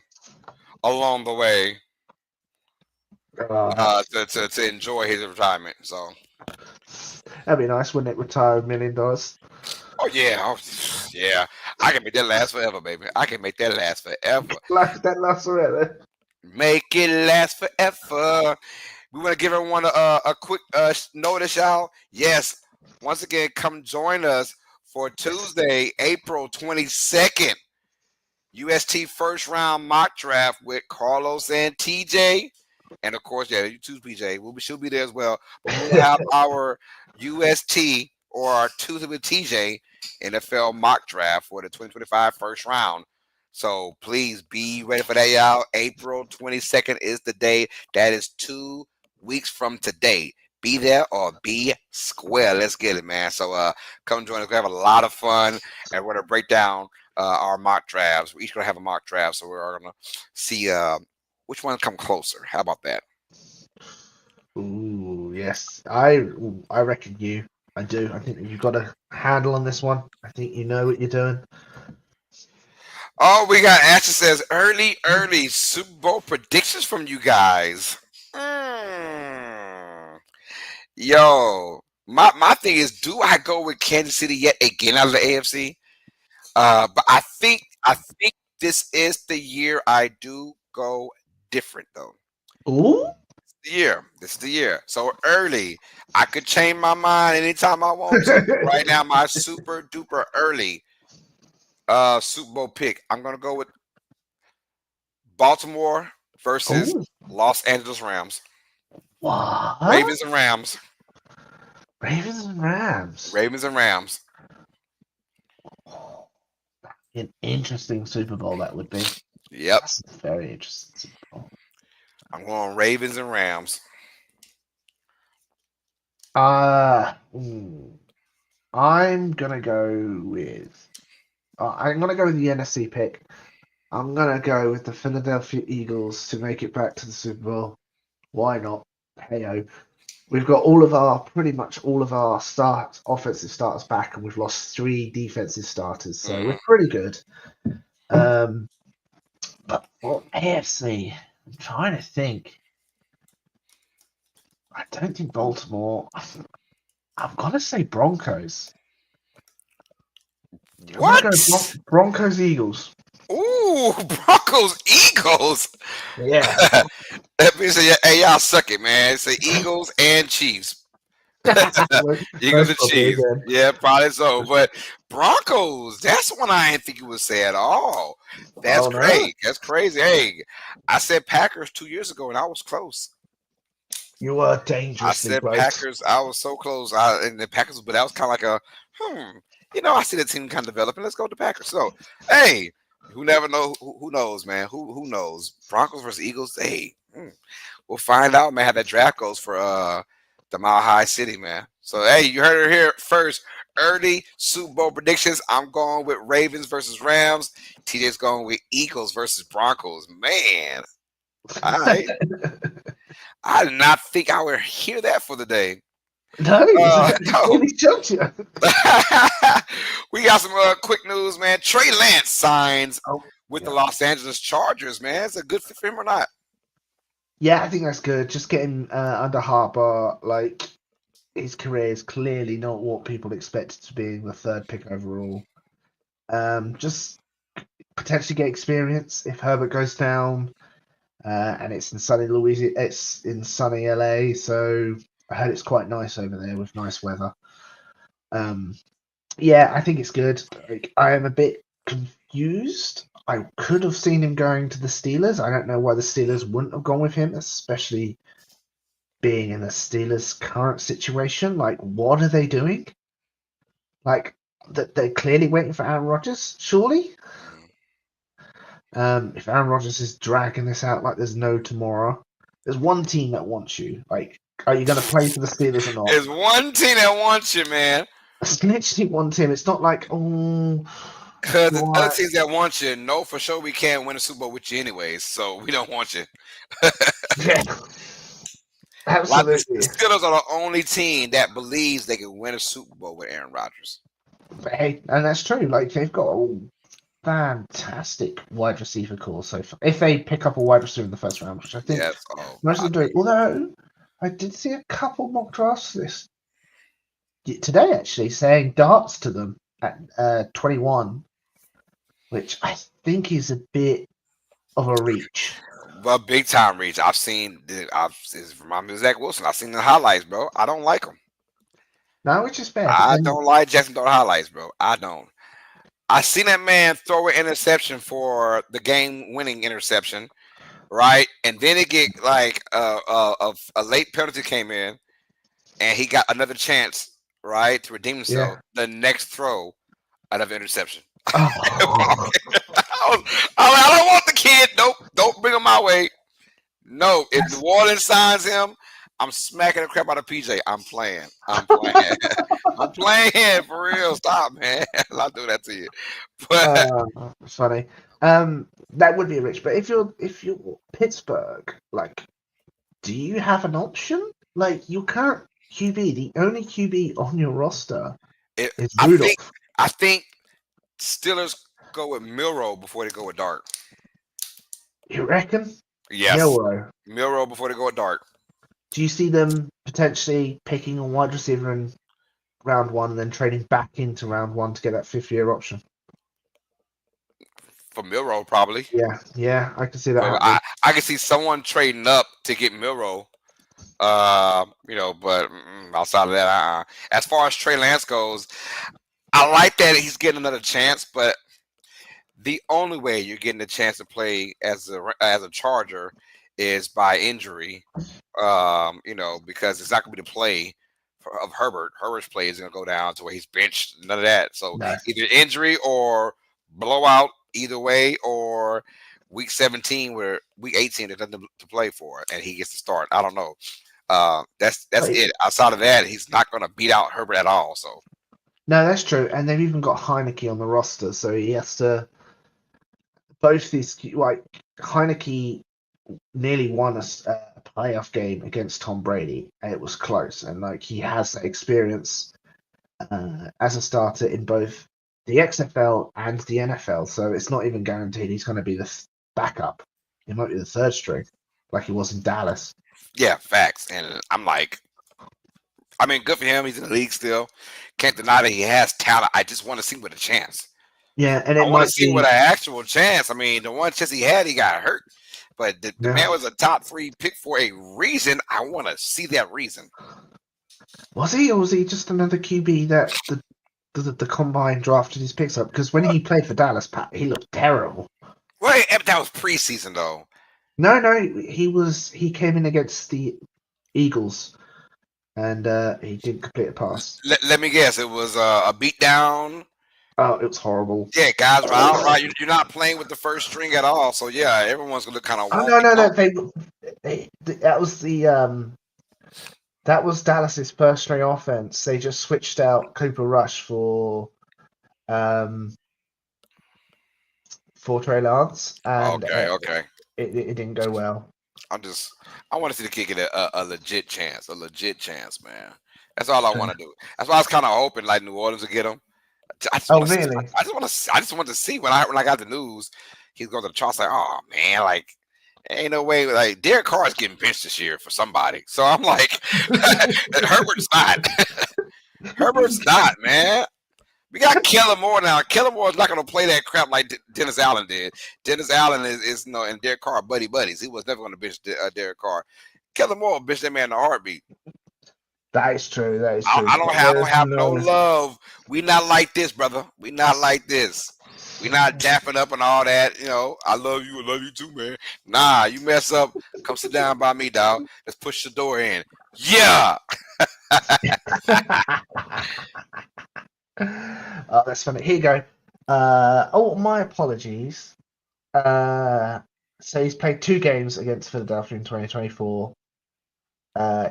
along the way uh, to enjoy his retirement. So, that'd be nice, wouldn't it? Retire $1 million. oh yeah, yeah, I can make that last forever, baby. I can make that last forever. Like that last forever. Make it last forever. We want to give everyone a quick notice, y'all. Yes, once again, come join us for Tuesday, April 22nd. UST first round mock draft with Carlos and TJ. And of course, yeah, you too, PJ. She'll be there as well. But we will have our UST or our Tuesday with TJ NFL mock draft for the 2025 first round. So please be ready for that, y'all. April 22nd is the day. That is 2 weeks from today. Be there or be square. Let's get it, man. So come join us. We have a lot of fun, and we're gonna break down our mock drafts. We're each gonna have a mock draft, so we're gonna see which one come closer? How about that? Ooh, yes. I reckon you. I do. I think that you've got a handle on this one. I think you know what you're doing. Oh, we got Ashley says early Super Bowl predictions from you guys. Mm. Yo, my thing is, do I go with Kansas City yet again out of the AFC? But I think this is the year I do go different though. Ooh. This is the year. So early, I could change my mind anytime I want to. But right now, my super duper early Super Bowl pick. I'm gonna go with Baltimore versus Ooh. Los Angeles Rams. What? Ravens and Rams. Ravens and Rams. Ravens and Rams. An interesting Super Bowl that would be. Yep. That's a very interesting Super Bowl. I'm going Ravens and Rams. Hmm. I'm gonna go with. I'm gonna go with the NFC pick. I'm gonna go with the Philadelphia Eagles to make it back to the Super Bowl. Why not? Heyo. We've got pretty much all of our offensive starters back, and we've lost 3 defensive starters, so we're pretty good. But for AFC, I'm trying to think. I don't think Baltimore. I'm gonna say Broncos. I'm What? gonna go Broncos Eagles. Ooh, Broncos Eagles. Yeah. That means hey, y'all suck it, man. It's the Eagles and Chiefs. Eagles Most and probably Chiefs. again. Yeah, probably so. But Broncos, that's one I didn't think you would say at all. That's Oh no. great. That's crazy. Hey, I said Packers 2 years ago and I was close. You were I dangerously said close. Packers. I was so close. And the Packers, but that was kind of like a I see the team kind of developing. Let's go to Packers. So, hey, who never know? Who knows, man? Who knows? Broncos versus Eagles. Hey, we'll find out, man. How that draft goes for the Mile High City, man. So, hey, you heard it here first. Early Super Bowl predictions. I'm going with Ravens versus Rams. TJ's going with Eagles versus Broncos. Man, all right. I did not think I would hear that for the day. No, No. really jumped you. We got some quick news, man. Trey Lance signs Oh, with the yeah. Los Angeles Chargers, man. Is it good fit for him or not? Yeah, I think that's good. Just getting under Harper, like his career is clearly not what people expected to be the 3rd pick overall. Just potentially get experience if Herbert goes down, and it's in sunny Louisiana. It's in sunny LA, so I heard it's quite nice over there with nice weather. Yeah, I think it's good. Like, I am a bit confused. I could have seen him going to the Steelers. I don't know why the Steelers wouldn't have gone with him, especially being in the Steelers' current situation. Like, what are they doing? Like, that they're clearly waiting for Aaron Rodgers, surely? If Aaron Rodgers is dragging this out like there's no tomorrow, there's one team that wants you. Like, are you going to play for the Steelers or not? There's one team that wants you, man. It's literally one team. It's not like, oh, Because the other what? teams that want you know for sure we can't win a Super Bowl with you anyways, so we don't want you. Yeah, Like the absolutely. Steelers are the only team that believes they can win a Super Bowl with Aaron Rodgers. But hey, and that's true. Like, they've got a fantastic wide receiver core. So if they pick up a wide receiver in the 1st round, which I think Yes. Oh, most of them do, although I did see a couple mock drafts today actually saying darts to them at 21, which I think is a bit of a reach. but big time reach. I've seen. It's remind me of Zach Wilson. I've seen the highlights, bro. I don't like him. No, which is fair. But I then, don't like Jackson Dart highlights, bro. I don't. I seen that man throw an interception for the game-winning interception, right? And then it get like a late penalty came in, and he got another chance, right, to redeem himself. yeah. The next throw, another interception. Oh, I don't want the kid. Nope, don't bring him my way. No, if New Orleans signs him, I'm smacking the crap out of PJ. I'm playing. I'm playing for real. Stop, man. I'll do that to you. But funny. That would be a rich. But if you're Pittsburgh, like, do you have an option? Like your current QB, the only QB on your roster It, is I think Rudolph. I think Steelers go with Milrow before they go with Dart. You reckon? Yes, Milrow. Milrow before they go with Dart. Do you see them potentially picking a wide receiver in round one and then trading back into round one to get that fifth-year option? For Milrow, probably. Yeah, yeah, I can see that But happening. I can see someone trading up to get Milrow. But outside of that, as far as Trey Lance goes, I like that he's getting another chance. But the only way you're getting a chance to play as a Charger is by injury. Because it's not going to be the play of Herbert. Herbert's play is going to go down to where he's benched. None of that. So No. either injury or blowout, either way, or week 17 where week 18 there's nothing to play for, and he gets to start. I don't know. That's But it. Outside of that, he's not going to beat out Herbert at all. So no, that's true. And they've even got Heineke on the roster, so he has to. Both these, like Heineke, nearly won a playoff game against Tom Brady, and it was close. And like he has that experience as a starter in both the XFL and the NFL, so it's not even guaranteed he's going to be the backup. He might be the third string, like he was in Dallas. yeah, facts. And I'm like, I mean, good for him. He's in the league still. Can't deny that he has talent. I just want to see with a chance. Yeah, and I it want to might see be. what an actual chance. I mean, the one chance he had, he got hurt. But the Yeah. man was a top 3 pick for a reason. I want to see that reason. Was he, or was he just another QB that the combine drafted his picks up? Because when he played for Dallas, Pat, he looked terrible. Well, that was preseason though. No, he came in against the Eagles, and he didn't complete a pass. Let me guess. It was a beatdown. Oh, it was horrible. Yeah, guys were out, right? You're not playing with the first string at all. So yeah, everyone's gonna look kind of Oh wonky. no, that was that was Dallas's first string offense. They just switched out Cooper Rush um for Trey Lance, and Okay. it didn't go well. I want to see the kid get a legit chance, man. That's all I want to do. That's why I was kind of hoping like New Orleans would get him. Oh really? I just want to see when I got the news he's going to the Charts. Like, oh man, like ain't no way. Like Derek Carr is getting benched this year for somebody. So I'm like, Herbert's not. Herbert's not, man. We got Kellen Moore now. Kellen Moore is not going to play that crap like Dennis Allen did. Dennis Allen is and Derek Carr buddies. He was never going to bench Derek Carr. Kellen Moore will bench that man in a heartbeat. That is true. That is true. I don't have no love. We not like this, brother. We not like this. We not dapping up and all that. I love you too, man. Nah, you mess up, come sit down by me, dog. Let's push the door in. Yeah. Oh, that's funny. Here you go. My apologies. So he's played 2 games against Philadelphia in 2024.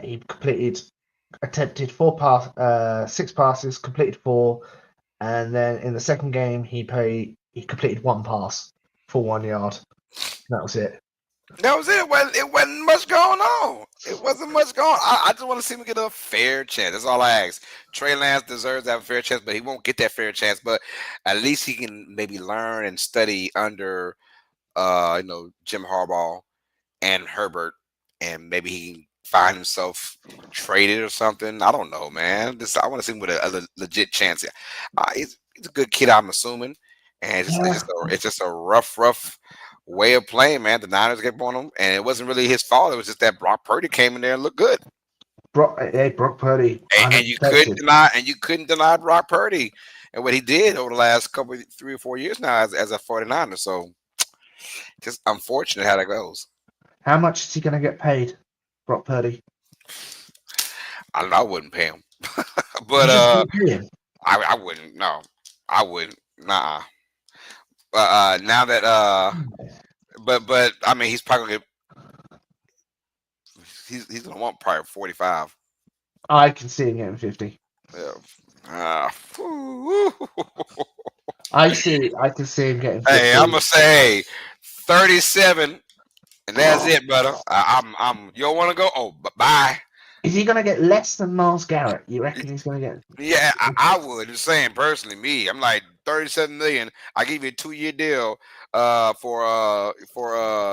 He attempted 6 passes, completed 4, and then in the second game he completed 1 pass for 1 yard. That was it. That was it. It wasn't much going on. It wasn't much going on. I just want to see him get a fair chance. That's all I ask. Trey Lance deserves to have a fair chance, but he won't get that fair chance. But at least he can maybe learn and study under, Jim Harbaugh and Herbert, and maybe he can find himself traded or something. I don't know, man. I want to see him with a legit chance. He's a good kid, I'm assuming, and it's just a rough way of playing, man. The Niners get on him, and it wasn't really his fault. It was just that Brock Purdy came in there and looked good. Brock Purdy, And you couldn't deny Brock Purdy and what he did over the last 3 or 4 years now as a 49er. So just unfortunate how that goes. How much is he going to get paid, Brock Purdy? I don't know. I wouldn't pay him, but I wouldn't. No, I wouldn't. Nah. Now that but I mean, he's probably gonna he's gonna want probably 45. I can see him getting 50. Yeah. I can see him getting 50. Hey, I'm gonna say 37, and that's it, brother. I'm. You don't want to go? Oh, bye. Is he going to get less than Miles Garrett? You reckon he's going to get? Yeah, I would. Just saying personally, me, I'm like 37 million. I give you a 2-year deal for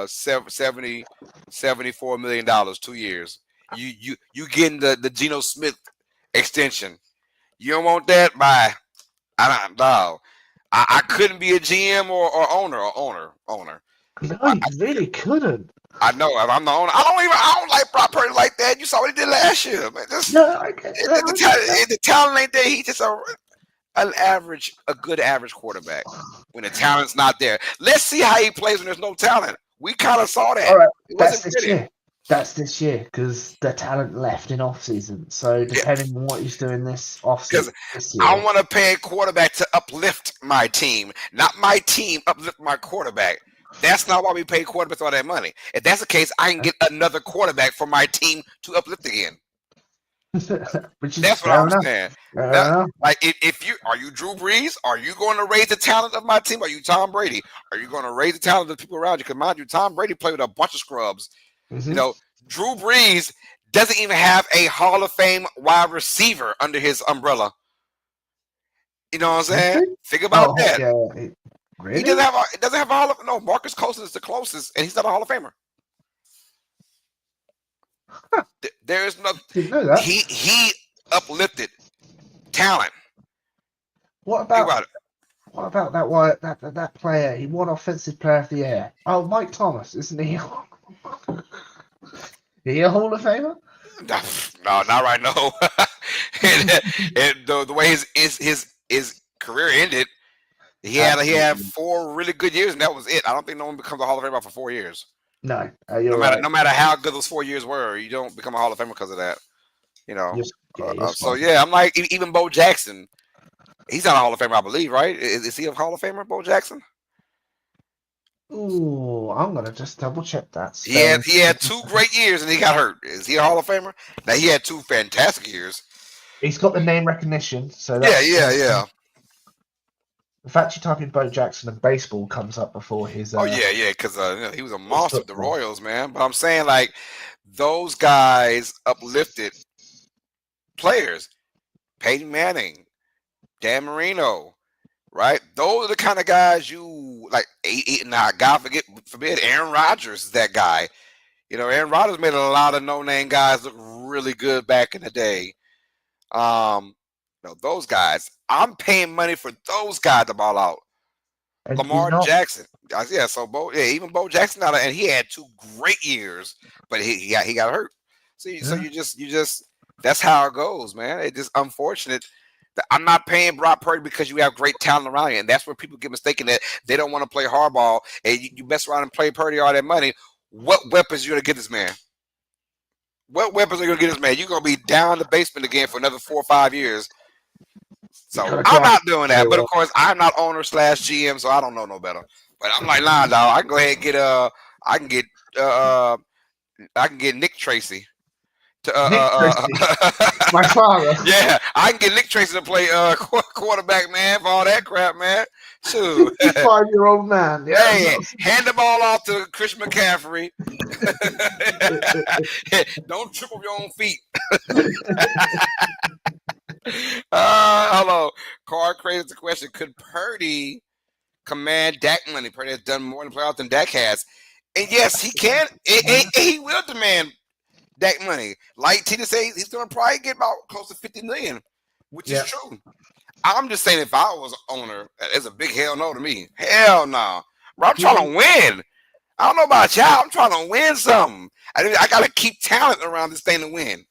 74 million dollars, 2 years. You getting the Geno Smith extension. You don't want that? Bye. I don't no. I couldn't be a GM or owner. No, I, you really couldn't. I know if I'm the owner. I don't like Brock Purdy like that. You saw what he did last year, man. Just No, I get that. the talent ain't there. He's just a good average quarterback when the talent's not there. Let's see how he plays when there's no talent. We kind of saw that. All right, It that's wasn't this pretty. year. That's this year because the talent left in off season. So depending on what he's doing this off Because season this I year, want to pay a quarterback to uplift my team, not my team uplift my quarterback. That's not why we pay quarterbacks all that money. If that's the case, I can get another quarterback for my team to uplift again. which is That's what fair I'm enough. saying. Fair That, enough. like, if you are you Drew Brees, are you going to raise the talent of my team? Are you Tom Brady? Are you going to raise the talent of the people around you? Because mind you, Tom Brady played with a bunch of scrubs. You Mhm. know, Drew Brees doesn't even have a Hall of Fame wide receiver under his umbrella. You know what I'm saying? Really? Think about Oh, that. yeah. He Really? doesn't have a Hall of no. Marcus Coulson is the closest, and he's not a Hall of Famer. There is no Didn't know that. he uplifted talent. What Think about about it. that player? He won Offensive Player of the Year. Oh, Mike Thomas, isn't he? He a Hall of Famer? No, not right now. and the way his career ended, he had Absolutely. 4 really good years, and that was it. I don't think no one becomes a Hall of Famer for 4 years. No, No you're matter right. no matter how good those 4 years were, you don't become a Hall of Famer because of that. You know. You're So spot yeah, I'm like even Bo Jackson. He's not a Hall of Famer, I believe, right? Is he a Hall of Famer, Bo Jackson? on. Ooh, I'm gonna just double check that. He had 2 great years and he got hurt. Is he a Hall of Famer? Now he had 2 fantastic years. He's got the name recognition, so Yeah, that's yeah. the fact you type in Bo Jackson and baseball comes up before his. Oh yeah, because he was a his monster with the football. Royals, man. But I'm saying like those guys uplifted players. Peyton Manning, Dan Marino, right? Those are the kind of guys you like. Now, God forbid, Aaron Rodgers is that guy. You know, Aaron Rodgers made a lot of no-name guys look really good back in the day. Those guys. I'm paying money for those guys to ball out. And you're Lamar not. Jackson. Yeah, so even Bo Jackson and he had 2 great years, but he got hurt. So Yeah. you just that's how it goes, man. It's just unfortunate that I'm not paying Brock Purdy because you have great talent around you, and that's where people get mistaken that they don't want to play hardball and you mess around and play Purdy all that money. What weapons you gonna get this man? What weapons are you gonna get this man? You're gonna be down the basement again for another 4 or 5 years. You So gotta I'm draft not doing that. But your of course, I'm not owner slash GM, so I don't know no better. But I'm like, nah, dog. I can go ahead and get I can get uh, I can get Nick Tracy to Nick Tracy, my father. yeah, I can get Nick Tracy to play quarterback, man, for all that crap, man. Shoot. 55-year-old man. Yeah. Hey, hand the ball off to Chris McCaffrey. Don't trip over your own feet. Hello. Card created the question: could Purdy command Dak money? Purdy has done more in the playoffs than Dak has, and yes, he can. And he will demand Dak money. Like Tina said, he's going to probably get about close to $50 million, which is Yeah. true. I'm just saying, if I was owner, it's a big hell no to me. Hell no, bro. I'm trying to win. I don't know about y'all. I'm trying to win something. I got to keep talent around this thing to win.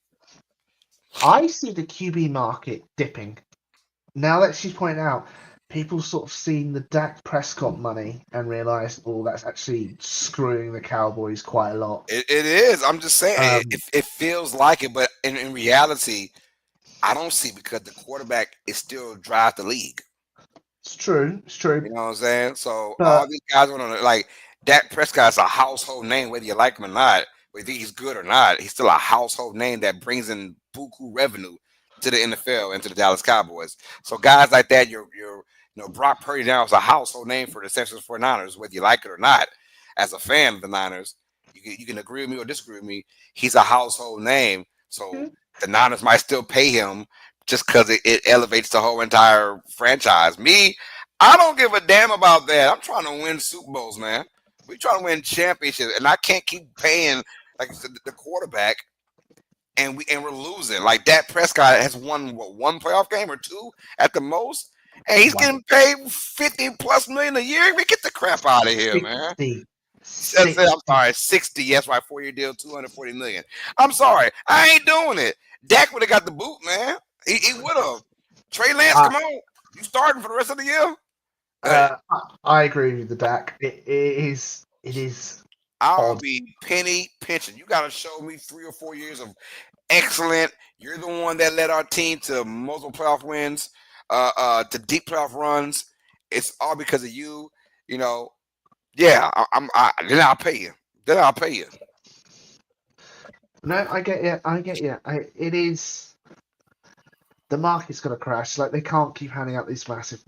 I see the QB market dipping. Now that she's pointed out, people sort of seen the Dak Prescott money and realised, oh, that's actually screwing the Cowboys quite a lot. It is. I'm just saying, it feels like it, but in reality, I don't see because the quarterback is still drives the league. It's true. It's true. You know what I'm saying? So But all these guys want to like Dak Prescott's a household name, whether you like him or not, whether you think he's good or not. He's still a household name that brings in buku revenue to the NFL and to the Dallas Cowboys. So guys like that, Brock Purdy now is a household name for the San Francisco 49ers, whether you like it or not. as a fan of the Niners, you can agree with me or disagree with me. He's a household name, so the Niners might still pay him just because it elevates the whole entire franchise. Me, I don't give a damn about that. I'm trying to win Super Bowls, man. We trying to win championships, and I can't keep paying like you said, the quarterback, and we're losing. Like Dak Prescott has won one playoff game or two at the most, and he's getting paid 50+ million a year. We get the crap out of here, man. 60. I'm sorry, 60. That's right, 4-year deal, 240 million. I'm sorry, I ain't doing it. Dak would have got the boot, man. He would have. Trey Lance, come on, you starting for the rest of the year? I agree with the Dak. It is. I'll Odd. be penny pinching. You got to show me 3 or 4 years of excellent. You're the one that led our team to multiple playoff wins, to deep playoff runs. It's all because of you. You know, yeah. Then I'll pay you. No, I get you. It is. The market's going to crash. Like they can't keep handing out these massive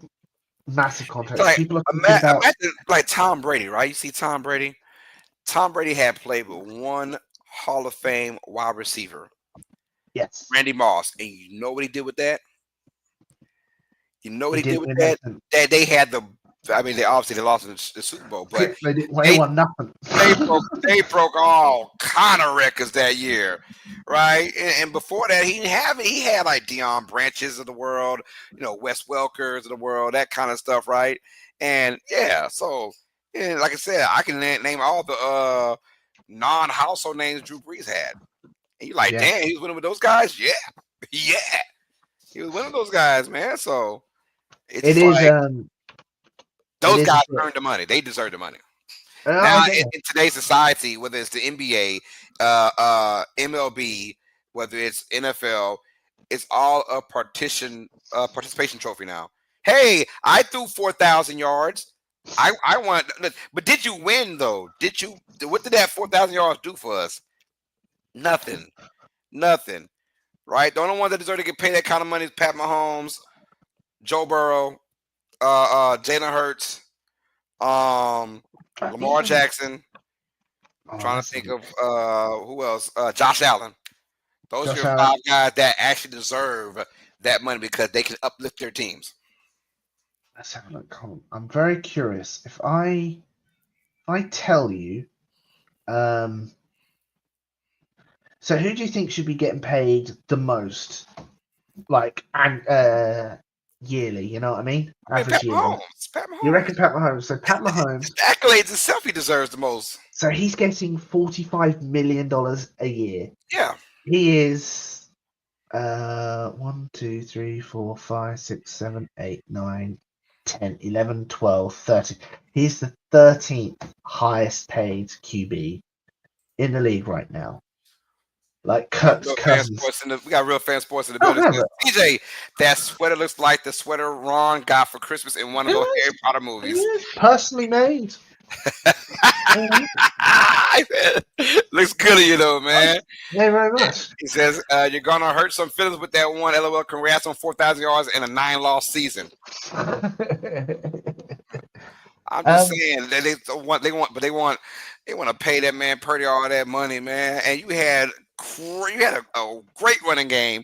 contracts. Like, People are thinking about. imagine like Tom Brady, right? You see Tom Brady. Tom Brady had played with one Hall of Fame wide receiver, Yes. Randy Moss, and you know what he did with that? You know what He he did did with win that? nothing. That they had the. I mean, they obviously lost in the Super Bowl, but They won nothing. they broke all kind of records that year, right? And before that, he didn't have it. He had like Deion Branches of the world, Wes Welkers of the world, that kind of stuff, right? And yeah, so like I said, I can name all the non-household names Drew Brees had. And you're like, Yeah. damn, he was winning with those guys? Yeah. Yeah. He was winning with those guys, man. So it's It just is. like those it is guys earned the money. They deserve the money. I Now get in today's society, whether it's the NBA, MLB, whether it's NFL, it's all a participation trophy now. Hey, I threw 4,000 yards. I want, but did you win though? What did that 4,000 yards do for us? Nothing. Right? The only one that deserve to get paid that kind of money is Pat Mahomes, Joe Burrow, Jalen Hurts, Lamar Jackson. I'm trying to think of who else? Josh Allen. Those are your 5 guys that actually deserve that money because they can uplift their teams. Let's have a look, Colin. I'm very curious. If I tell you, so who do you think should be getting paid the most, like, and yearly? You know what I mean? Average yearly. Pat Mahomes. You reckon Pat Mahomes? So Pat Mahomes. The accolades itself, he deserves the most. So he's getting $45 million a year. Yeah. He is 1, 2, 3, 4, 5, 6, 7, 8, 9, 10, 11, 12, 13. He's the 13th highest paid QB in the league right now. Like Kirk's Cousins. We got real fan sports in the building. TJ, that sweater looks like the sweater Ron got for Christmas in one of those Harry Potter movies. Personally made. Looks good of you though, man. Yeah, very much. He says you're gonna hurt some feelings with that one. LOL. Congrats on 4,000 yards in a 9-loss season. I'm just saying that they want to pay that man Purdy all that money, man. And you had a great running game,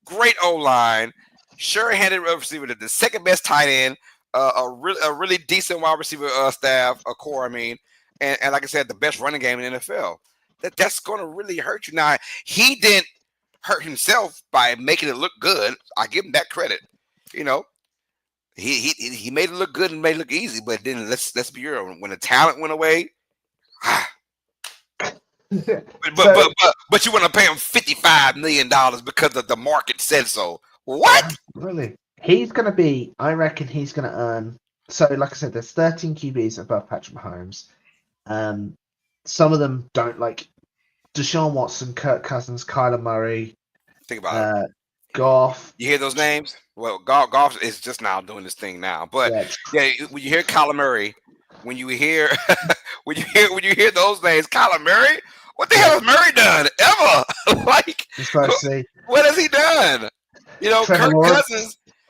great O-line, sure-handed receiver, the second best tight end, a really decent wide receiver staff, a core. I mean, and like I said, the best running game in the NFL. That's going to really hurt you. Now he didn't hurt himself by making it look good. I give him that credit. He made it look good and made it look easy, but then let's be real. When the talent went away, but you want to pay him $55 million because of the market said so. What? Really? He's going to be. I reckon he's going to earn. So, like I said, there's 13 QBs above Patrick Mahomes. Some of them don't, like Deshaun Watson, Kirk Cousins, Kyler Murray. Think about it. Goff. You hear those names? Well, Goff is just now doing this thing now. But yeah, when you hear Kyler Murray, when you hear when you hear those names, Kyler Murray, what the hell has Murray done ever? Like, what has he done?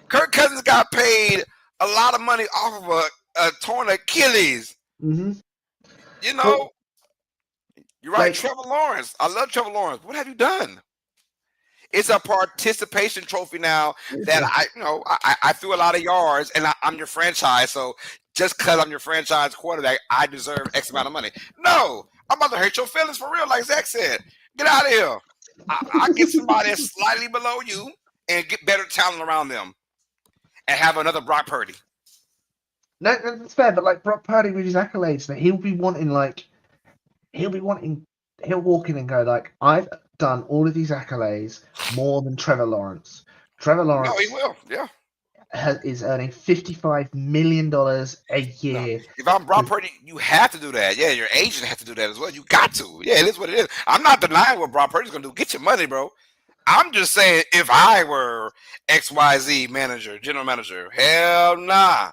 Kirk Cousins got paid a lot of money off of a torn Achilles. Mm-hmm. You Well, know, you're right, like, Trevor Lawrence. I love Trevor Lawrence. What have you done? It's a participation trophy now that I threw a lot of yards and I'm your franchise. So just because I'm your franchise quarterback, I deserve X amount of money. No, I'm about to hurt your feelings for real, like Zach said. Get out of here. I get somebody that's slightly below you and get better talent around them and have another Brock Purdy. no, that's fair. But like Brock Purdy with his accolades, that he'll be wanting, he'll walk in and go like, I've done all of these accolades more than Trevor Lawrence. Trevor No, he Lawrence will. Yeah. is earning $55 million a No. year. If I'm Brock Purdy, you have to do that. Yeah, your agent has to do that as well. You got to. Yeah, it is what it is. I'm not denying what Brock Purdy's gonna do. Get your money, bro. I'm just saying, if I were XYZ manager, general manager, hell nah.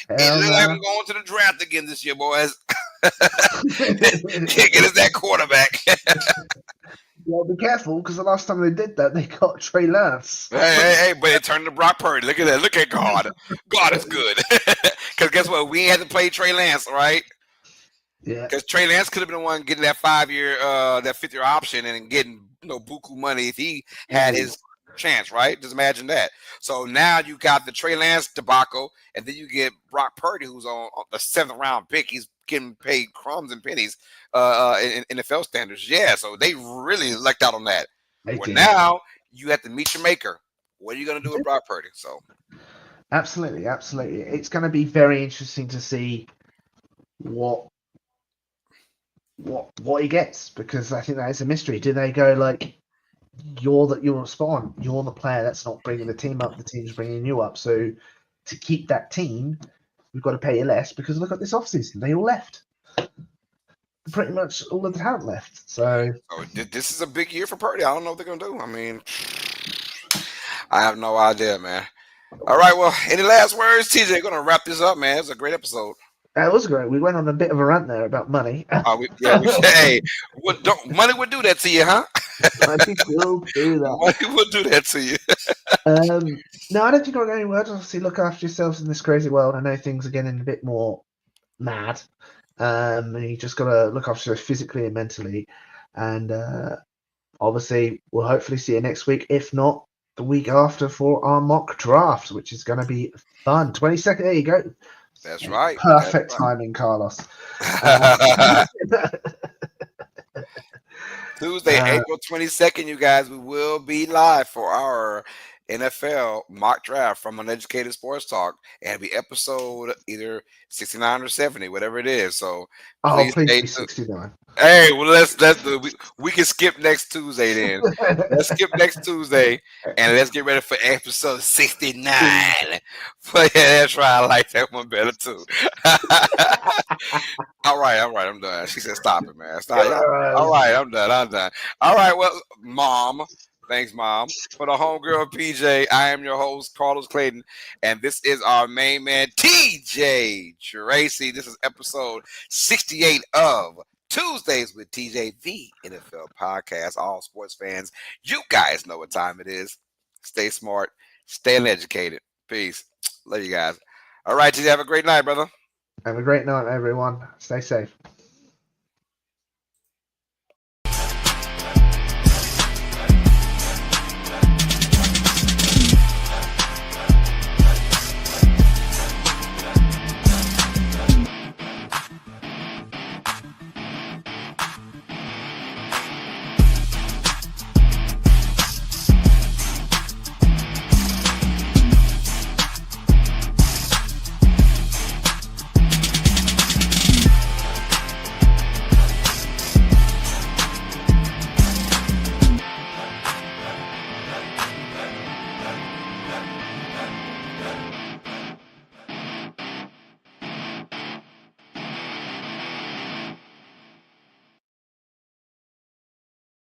It Hell look like no. we're going to the draft again this year, boys. Can't get us that quarterback. Well, be careful because the last time they did that, they got Trey Lance. Hey, but it turned to Brock Purdy. Look at that. Look at God. God is good. Because guess what? We had to play Trey Lance, right? Yeah. Because Trey Lance could have been the one getting that 5-year, that 5th-year option and getting buku money if he had his chance, right? Just imagine that. So now you got the Trey Lance debacle, and then you get Brock Purdy, who's on the 7th-round pick. He's getting paid crumbs and pennies in NFL standards. Yeah, so they really lucked out on that. They Well, did. now you have to meet your maker. What are you going to do with Brock Purdy? So Absolutely, absolutely. It's going to be very interesting to see what he gets, because I think that is a mystery. Do they go like, you're a spawn, you're the player that's not bringing the team up, the team's bringing you up. So to keep that team, we've got to pay you less, because look at this offseason, they all left. Pretty much all of the talent left. So this is a big year for Purdy. I don't know what they're going to do. I mean, I have no idea, man. All right, well, any last words, TJ? Going to wrap this up, man. It's a great episode. that was great. We went on a bit of a rant there about money. Hey, money would do that to you, huh? Money will do that. Money would do that to you. No, I don't think I've got any words. Obviously, look after yourselves in this crazy world. I know things are getting a bit more mad. And you just got to look after yourself physically and mentally. And obviously, we'll hopefully see you next week. If not, the week after for our mock draft, which is going to be fun. 22nd, there you go. That's right. Perfect timing, Carlos. Tuesday, April 22nd, you guys, we will be live for our NFL mock draft from Uneducated Sports Talk. And it'll be episode either 69 or 70, whatever it is. So please stay be tuned. 69. Hey, well, let's do. We can skip next Tuesday then. Let's skip next Tuesday and let's get ready for episode 69. But yeah, that's right. I like that one better too. All right, I'm done. She said, "Stop it, man. Stop." All right, I'm done. All right, well, Mom. Thanks, Mom. For the homegirl PJ, I am your host, Carlos Clayton, and this is our main man, TJ Tracy. This is episode 68 of Tuesdays with TJ, the NFL podcast. All sports fans, you guys know what time it is. Stay smart, stay uneducated. Peace. Love you guys. All right, TJ, have a great night, brother. Have a great night, everyone. Stay safe.